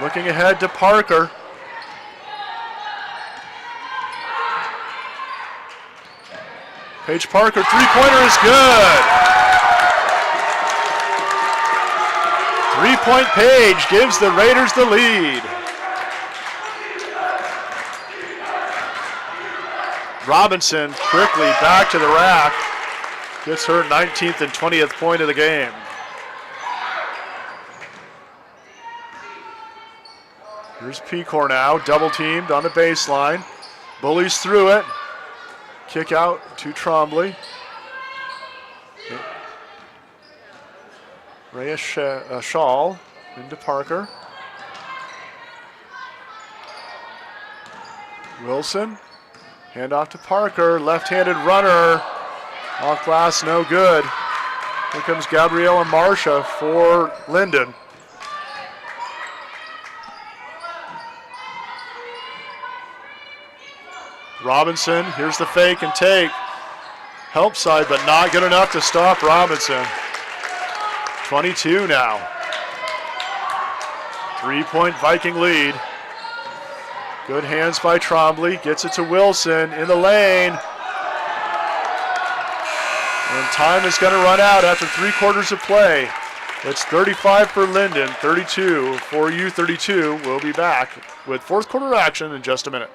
Looking ahead to Parker. Paige Parker, three-pointer is good. Three-point Paige gives the Raiders the lead. Robinson quickly back to the rack. Gets her 19th and 20th point of the game. Here's Pecor now, double teamed on the baseline. Bullies through it. Kick out to Trombley. Rhea Shaw into Parker. Wilson, handoff to Parker, left-handed runner, off glass, no good. Here comes Gabriella Marcia for Linden. Robinson, here's the fake and take. Help side, but not good enough to stop Robinson. 22 now. 3-point Viking lead. Good hands by Trombley, gets it to Wilson in the lane. And time is gonna run out after 3 quarters of play. It's 35 for Linden, 32 for U-32. We'll be back with fourth quarter action in just a minute.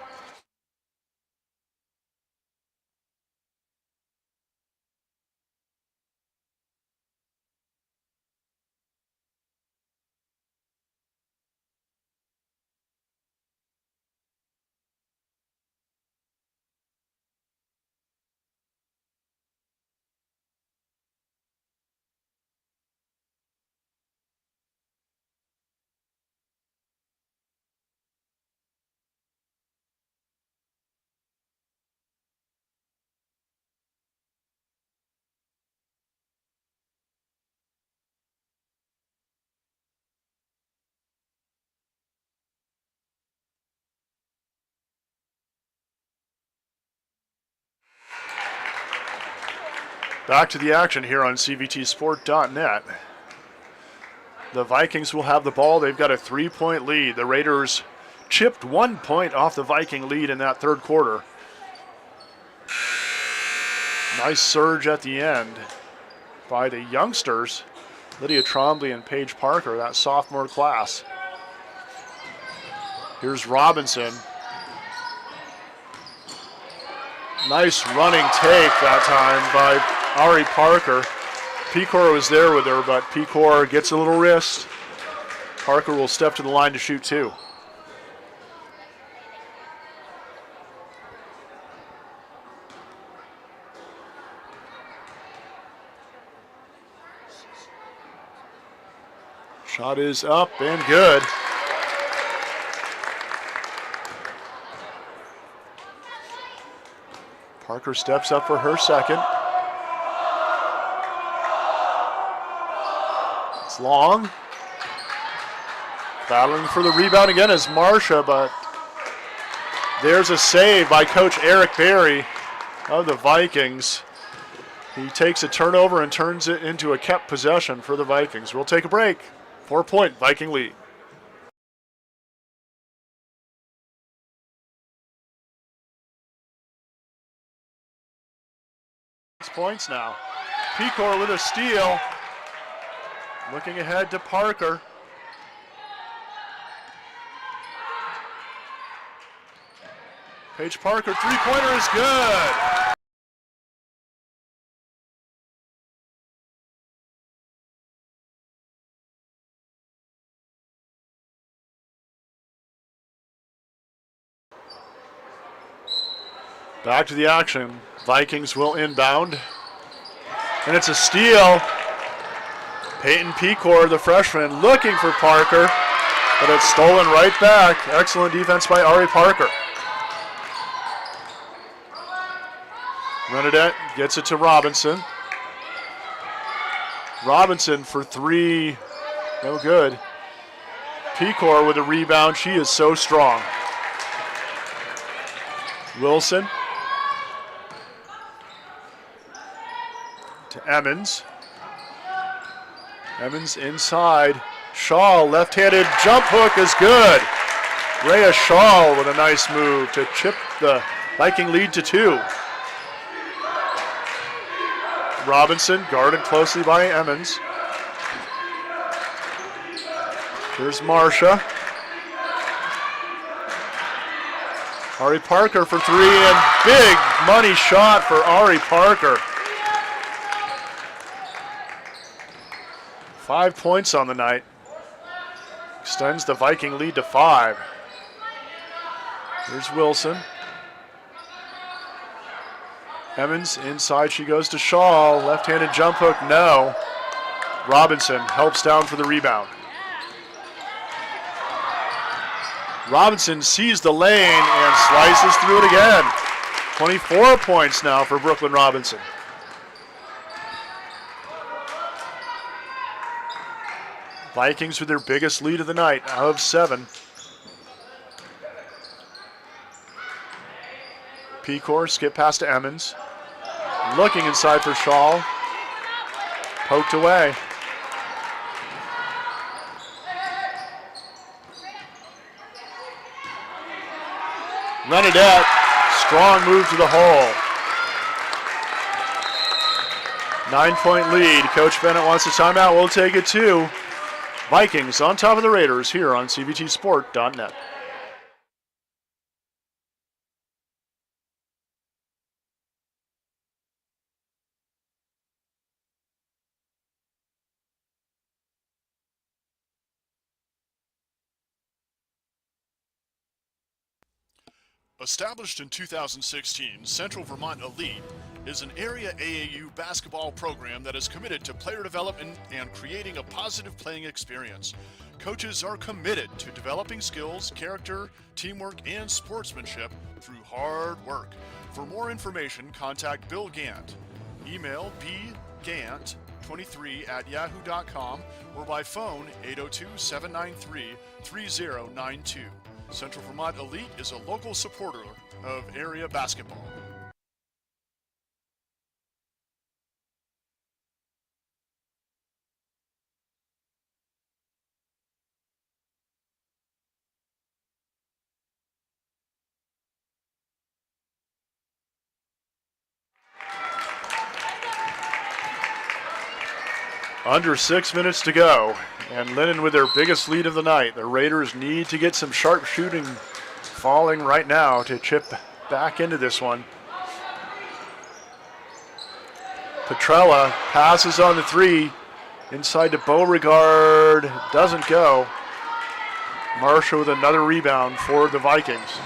Back to the action here on CVTsport.net. The Vikings will have the ball. They've got a 3-point lead. The Raiders chipped 1 point off the Viking lead in that third quarter. Nice surge at the end by the youngsters, Lydia Trombley and Paige Parker, that sophomore class. Here's Robinson. Nice running take that time by Ari Parker. Pecor was there with her, but Pecor gets a little wrist. Parker will step to the line to shoot 2. Shot is up and good. Parker steps up for her second. It's long. Battling for the rebound again is Marcia, but there's a save by Coach Eric Berry of the Vikings. He takes a turnover and turns it into a kept possession for the Vikings. We'll take a break. 4-point Viking lead. 6 points now. Pecor with a steal. Looking ahead to Parker. Paige Parker, three-pointer is good. Back to the action. Vikings will inbound. And it's a steal. Peyton Pecor, the freshman, looking for Parker, but it's stolen right back. Excellent defense by Ari Parker. Renadette gets it to Robinson. Robinson for three. No good. Pecor with a rebound. She is so strong. Wilson to Emmons. Emmons inside. Shaw, left-handed jump hook is good. Rhea Shaw with a nice move to chip the Viking lead to 2. Robinson guarded closely by Emmons. Here's Marcia. Ari Parker for 3, and big money shot for Ari Parker. 5 points on the night. Extends the Viking lead to 5. Here's Wilson. Emmons inside, she goes to Shaw. Left-handed jump hook, no. Robinson helps down for the rebound. Robinson sees the lane and slices through it again. 24 points now for Brooklyn Robinson. Vikings with their biggest lead of the night, of 7. Pecor, skip pass to Emmons. Looking inside for Shaw. Poked away. Renadette, strong move to the hole. 9-point lead. Coach Bennett wants a timeout. We'll take it too. Vikings on top of the Raiders here on CVTsport.net. Established in 2016, Central Vermont Elite is an area AAU basketball program that is committed to player development and creating a positive playing experience. Coaches are committed to developing skills, character, teamwork, and sportsmanship through hard work. For more information, contact Bill Gant. Email bgant23@yahoo.com or by phone 802-793-3092. Central Vermont Elite is a local supporter of area basketball. Under 6 minutes to go, and Lennon with their biggest lead of the night. The Raiders need to get some sharp shooting falling right now to chip back into this one. Petrella passes on the 3, inside to Beauregard, doesn't go. Marcia with another rebound for the Vikings.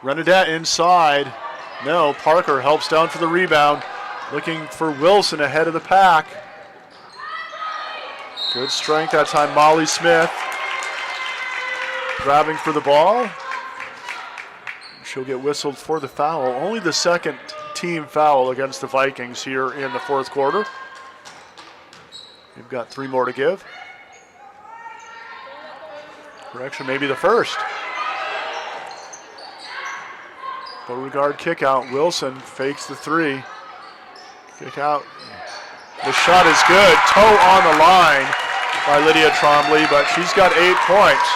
Renadette inside. No, Parker helps down for the rebound. Looking for Wilson ahead of the pack. Good strength that time, Molly Smith. Grabbing for the ball. She'll get whistled for the foul. Only the second team foul against the Vikings here in the fourth quarter. We've got 3 more to give. Correction, maybe the first. Beauregard kick out. Wilson fakes the 3. Kick out. The shot is good. Toe on the line by Lydia Trombley, but she's got 8 points.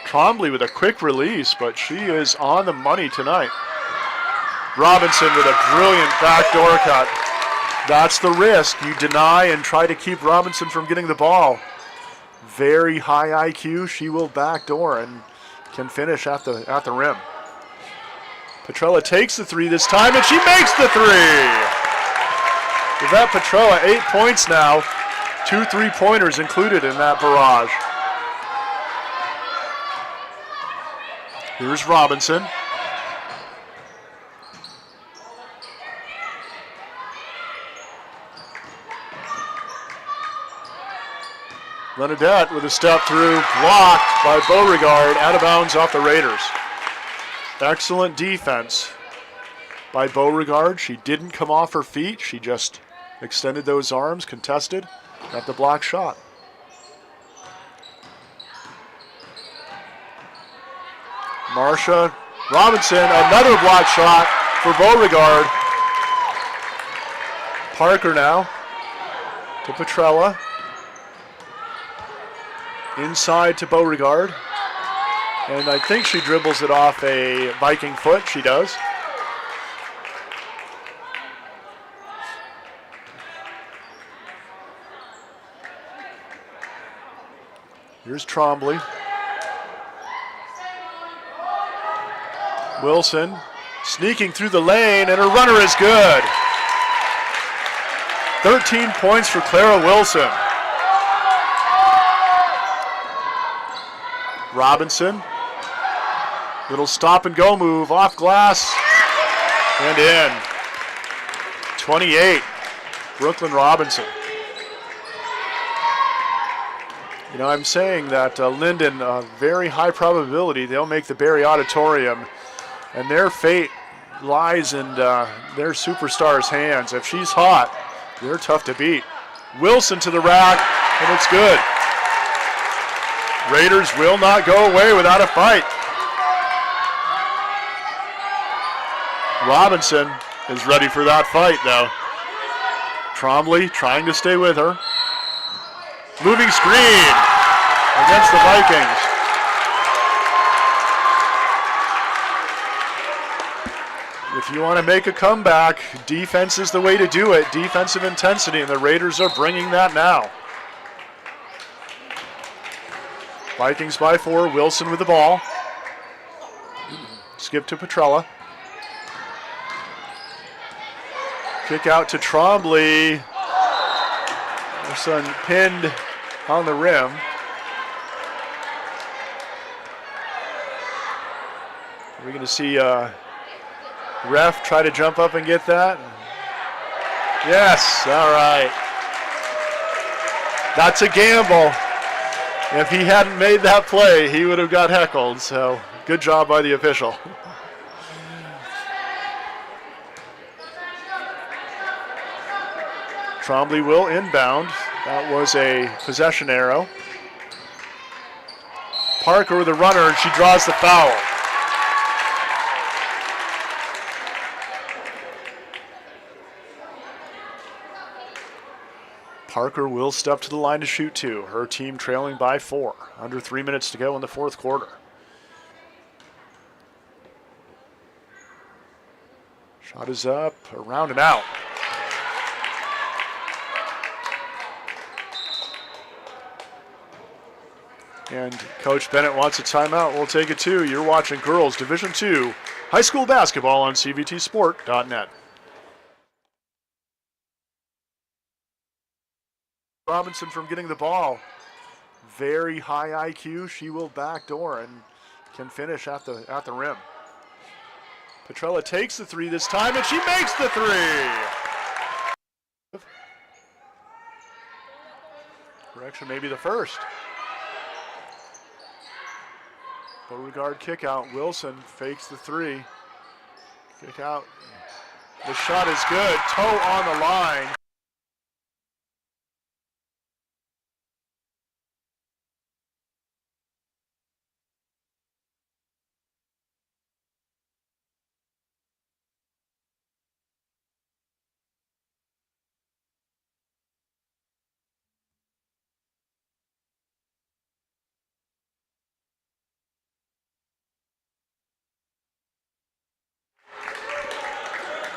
Trombley with a quick release, but she is on the money tonight. Robinson with a brilliant backdoor cut. That's the risk. You deny and try to keep Robinson from getting the ball. Very high IQ. She will backdoor and can finish at the rim. Petrella takes the 3 this time, and she makes the 3. Yvette Petrella, 8 points now. 2 3-pointers included in that barrage. Here's Robinson. Lenadette with a step through, blocked by Beauregard, out of bounds off the Raiders. Excellent defense by Beauregard. She didn't come off her feet. She just extended those arms, contested, got the block shot. Marsha Robinson, another block shot for Beauregard. Parker now to Petrella. Inside to Beauregard. And I think she dribbles it off a Viking foot. She does. Here's Trombley. Wilson sneaking through the lane, and her runner is good. 13 points for Clara Wilson. Robinson, little stop and go move, off glass and in. 28, Brooklyn Robinson. You know, I'm saying that Linden, very high probability they'll make the Barry Auditorium, and their fate lies in their superstar's hands. If she's hot, they're tough to beat. Wilson to the rack, and it's good. Raiders will not go away without a fight. Robinson is ready for that fight, though. Trombley trying to stay with her. Moving screen against the Vikings. If you want to make a comeback, defense is the way to do it. Defensive intensity, and the Raiders are bringing that now. Vikings by 4, Wilson with the ball. Skip to Petrella. Kick out to Trombley. Her son pinned on the rim. We're going to see ref try to jump up and get that. Yes, all right. That's a gamble. If he hadn't made that play, he would have got heckled, so good job by the official. Trombley will inbound. That was a possession arrow. Parker with a runner, and she draws the foul. Parker will step to the line to shoot 2. Her team trailing by 4. Under 3 minutes to go in the fourth quarter. Shot is up, around and out. And Coach Bennett wants a timeout. We'll take it too. You're watching Girls Division II High School Basketball on CVTsport.net. Robinson from getting the ball. Very high IQ. She will backdoor and can finish at the rim. Petrella takes the 3 this time, and she makes the 3. Correction, maybe the first. Beauregard kick out. Wilson fakes the 3. Kick out. The shot is good. Toe on the line.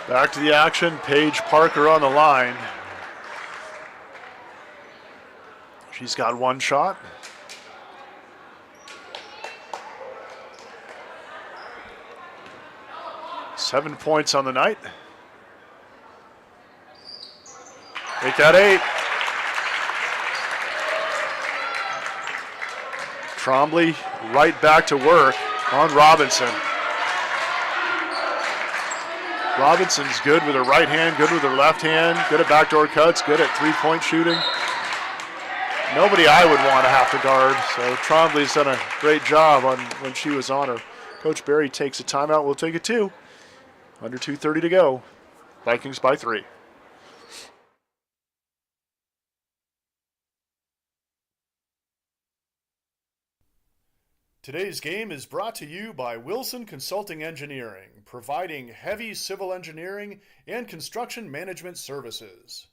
Back to the action, Paige Parker on the line. She's got 1 shot. Seven points on the night. Make that 8. Trombley right back to work on Robinson. Robinson's good with her right hand, good with her left hand, good at backdoor cuts, good at three-point shooting. Nobody I would want to have to guard, so Trombley's done a great job on when she was on her. Coach Barry takes a timeout. We'll take it too. Under 2:30 to go. Vikings by 3. Today's game is brought to you by Wilson Consulting Engineering, providing heavy civil engineering and construction management services.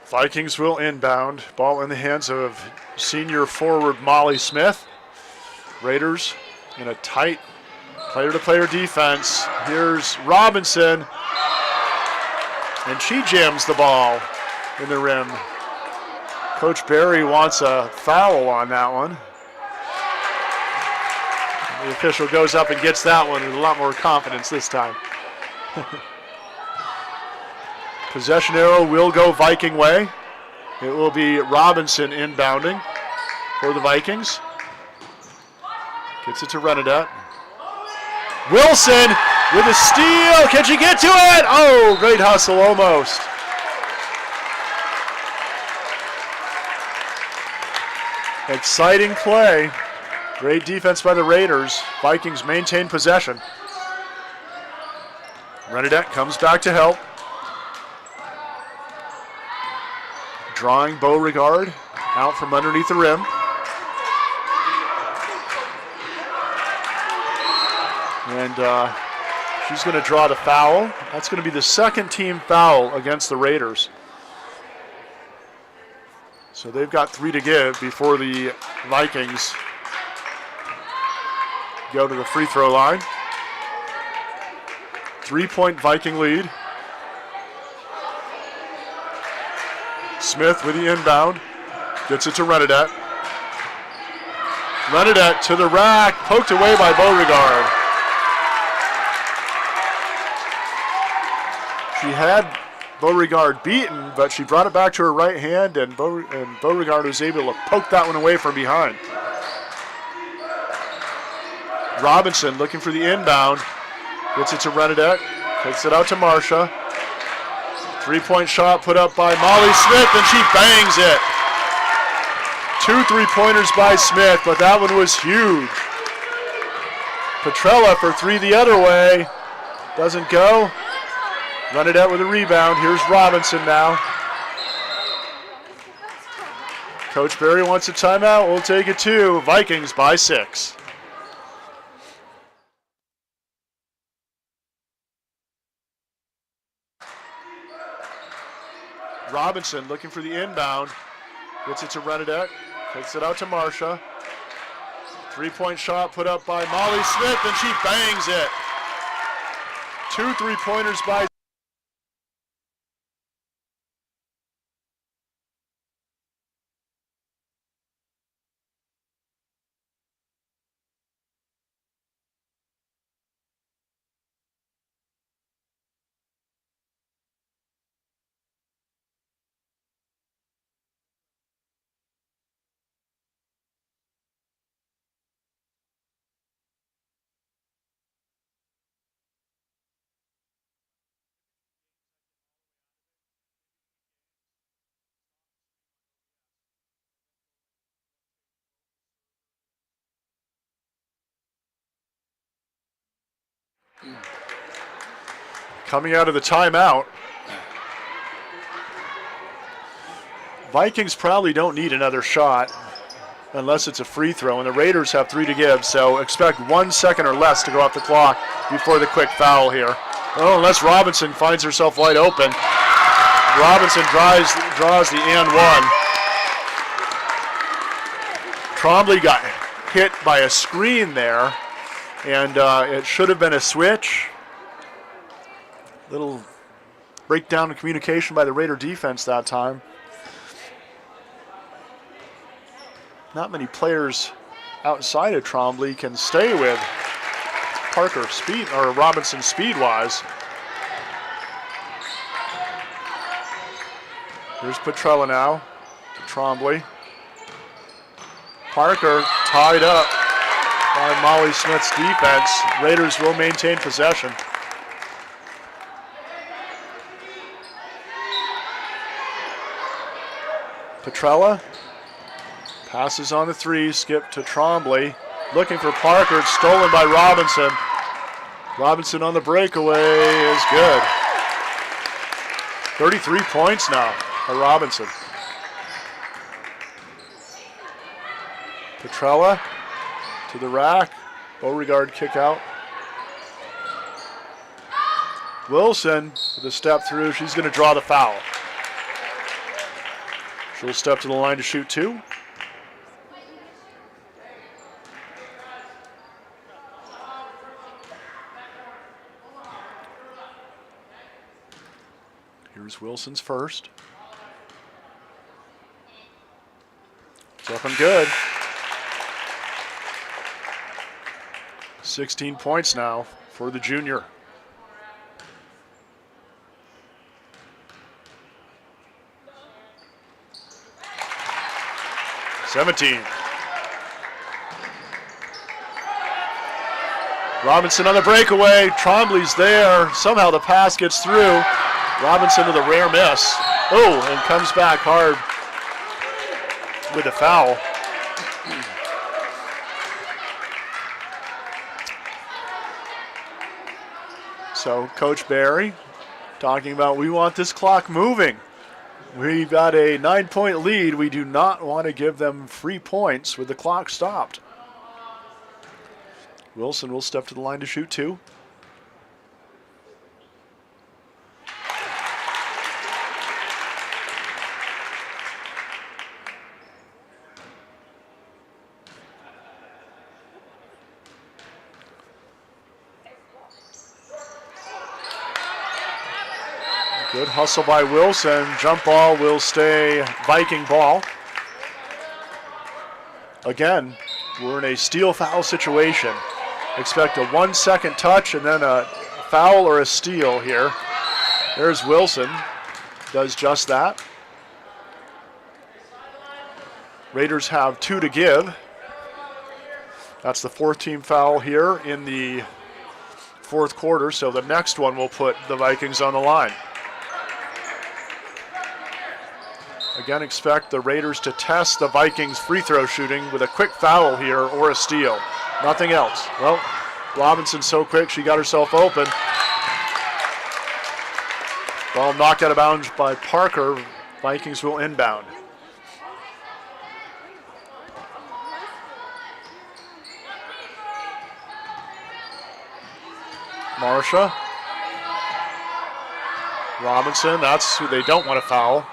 Vikings will inbound. Ball in the hands of senior forward Molly Smith. Raiders in a tight player-to-player defense. Here's Robinson, and she jams the ball in the rim. Coach Barry wants a foul on that one. The official goes up and gets that one with a lot more confidence this time. Possession arrow will go Viking way. It will be Robinson inbounding for the Vikings. Gets it to Renadette. Wilson with a steal. Can she get to it? Oh, great hustle almost. Exciting play. Great defense by the Raiders. Vikings maintain possession. Renadette comes back to help. Drawing Beauregard out from underneath the rim. And she's going to draw the foul. That's going to be the second team foul against the Raiders. So they've got 3 to give before the Vikings go to the free throw line. 3-point Viking lead. Smith with the inbound. Gets it to Renadette. Renadette to the rack. Poked away by Beauregard. She had Beauregard beaten, but she brought it back to her right hand, and Beauregard was able to poke that one away from behind. Robinson looking for the inbound. Gets it to Renadette. Takes it out to Marcia. 3-point shot put up by Molly Smith, and she bangs it. 2 3-pointers by Smith, but that one was huge. Petrella for 3 the other way. Doesn't go. Renadette with a rebound. Here's Robinson now. Coach Barry wants a timeout. We'll take it too. Vikings by 6. Robinson looking for the inbound. Gets it to Renadette. Takes it out to Marcia. 3-point shot put up by Molly Smith, and she bangs it. 2 3-pointers by coming out of the timeout. Vikings probably don't need another shot unless it's a free throw, and the Raiders have 3 to give, so expect 1 second or less to go off the clock before the quick foul here. Oh, unless Robinson finds herself wide open. Robinson draws the and one. Trombley got hit by a screen there, And it should have been a switch. Little breakdown in communication by the Raider defense that time. Not many players outside of Trombley can stay with Parker speed or Robinson speed-wise. Here's Petrella now to Trombley. Parker tied up by Molly Smith's defense. Raiders will maintain possession. Petrella passes on the three, skip to Trombley. Looking for Parker, it's stolen by Robinson. Robinson on the breakaway is good. 33 points now for Robinson. Petrella to the rack. Beauregard kick out. Wilson with a step through. She's going to draw the foul. She'll step to the line to shoot two. Here's Wilson's first. It's up and good. 16 points now for the junior. Robinson on the breakaway. Trombley's there. Somehow the pass gets through. Robinson with a rare miss. Oh, and comes back hard with a foul. So Coach Barry talking about we want this clock moving. We've got a 9-point lead. We do not want to give them free points with the clock stopped. Wilson will step to the line to shoot two. Good hustle by Wilson. Jump ball will stay Viking ball. Again, we're in a steal foul situation. Expect a 1-second touch and then a foul or a steal here. There's Wilson. Does just that. Raiders have 2 to give. That's the 4th team foul here in the 4th quarter, so the next one will put the Vikings on the line. Again, expect the Raiders to test the Vikings free throw shooting with a quick foul here or a steal. Nothing else. Well, Robinson's so quick, she got herself open. Ball knocked out of bounds by Parker. Vikings will inbound. Marsha. Robinson, that's who they don't want to foul.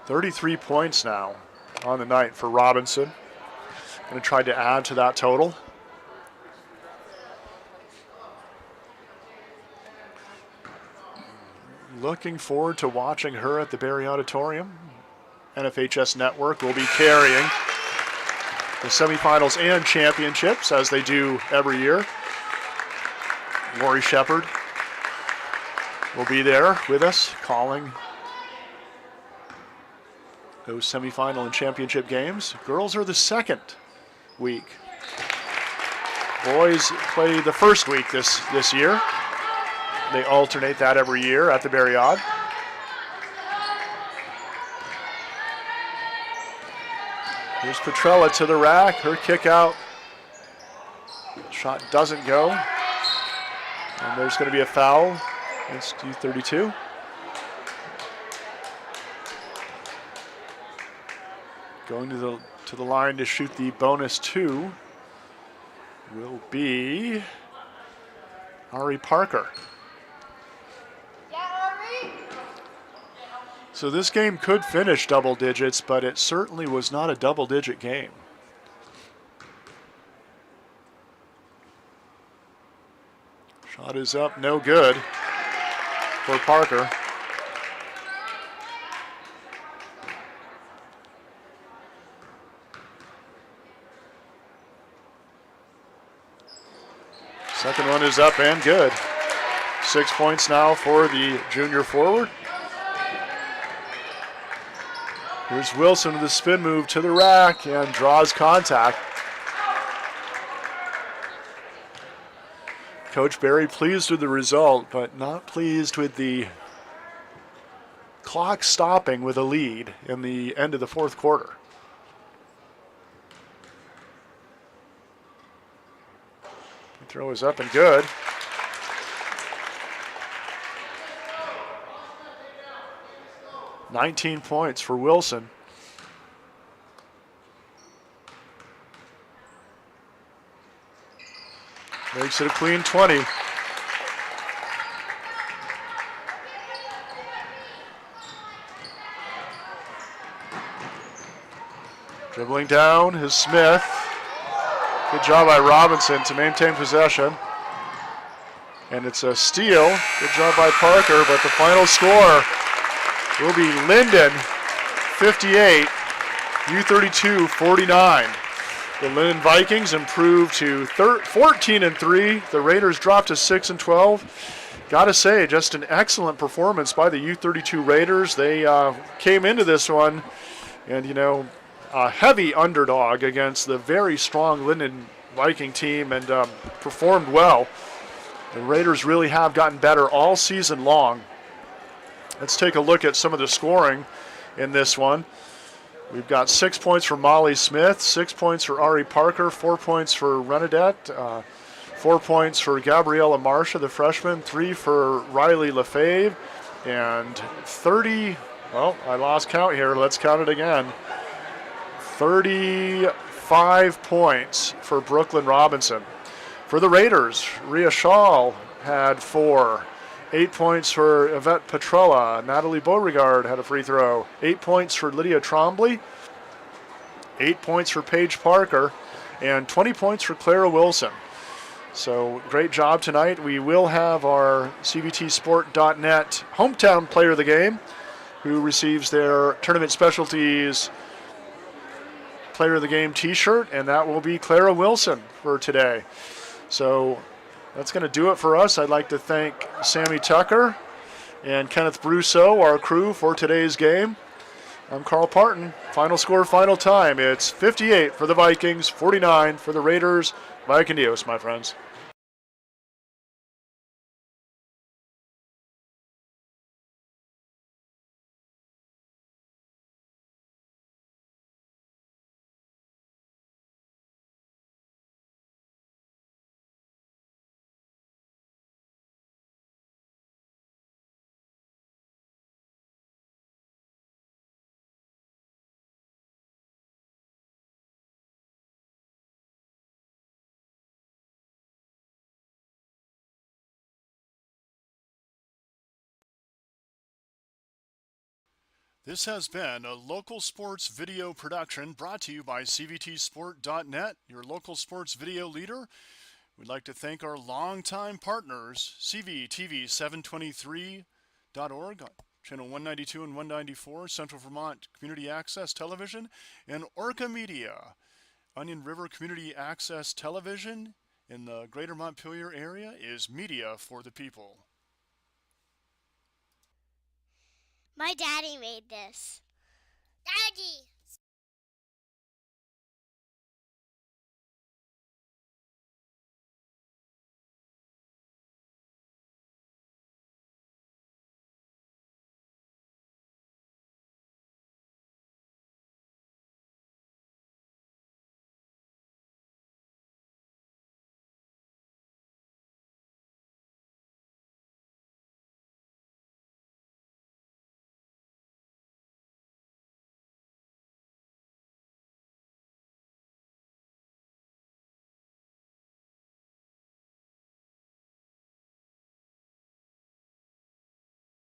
.33 points now on the night for Robinson. Going to try to add to that total. Looking forward to watching her at the Barry Auditorium. NFHS Network will be carrying the semifinals and championships as they do every year. Lori Shepard will be there with us calling those semifinal and championship games. Girls are the second week. Boys play the first week this year. They alternate that every year at the Barry Aud. Here's Petrella to the rack, her kick out. Shot doesn't go. And there's going to be a foul against U-32. Going to the line to shoot the bonus 2 will be Ari Parker. So this game could finish double digits, but it certainly was not a double-digit game. Shot is up, no good for Parker. Second one is up and good. 6 points now for the junior forward. Here's Wilson with the spin move to the rack and draws contact. Coach Barry pleased with the result, but not pleased with the clock stopping with a lead in the end of the fourth quarter. Throw is up and good. $19 points for Wilson. Makes it a clean 20. Dribbling down is Smith. Good job by Robinson to maintain possession. And it's a steal. Good job by Parker, but the final score will be Linden 58, U-32 49. The Linden Vikings improved to 14-3. The Raiders dropped to 6-12. Got to say, just an excellent performance by the U-32 Raiders. They came into this one and, a heavy underdog against the very strong Linden Viking team and performed well. The Raiders really have gotten better all season long. Let's take a look at some of the scoring in this one. We've got 6 points for Molly Smith, 6 points for Ari Parker, 4 points for Renadette, 4 points for Gabriella Marsha, the freshman, 3 for Riley Lefebvre, and 30, well, I lost count here. Let's count it again. 35 points for Brooklyn Robinson. For the Raiders, Rhea Shaw had 4. 8 points for Yvette Petrella. Natalie Beauregard had a free throw. 8 points for Lydia Trombley. 8 points for Paige Parker. And 20 points for Clara Wilson. So great job tonight. We will have our CVTsport.net hometown player of the game who receives their tournament specialties player of the game t-shirt, and that will be Clara Wilson for today. So that's going to do it for us. I'd like to thank Sammy Tucker and Kenneth Brousseau, our crew, for today's game. I'm Carl Parton. Final score, final time. It's 58 for the Vikings, 49 for the Raiders. Viking Dios, my friends. This has been a local sports video production brought to you by CVTsport.net, your local sports video leader. We'd like to thank our longtime partners, CVTV723.org, channel 192 and 194, Central Vermont Community Access Television, and Orca Media, Onion River Community Access Television in the greater Montpelier area is media for the people. My daddy made this. Daddy!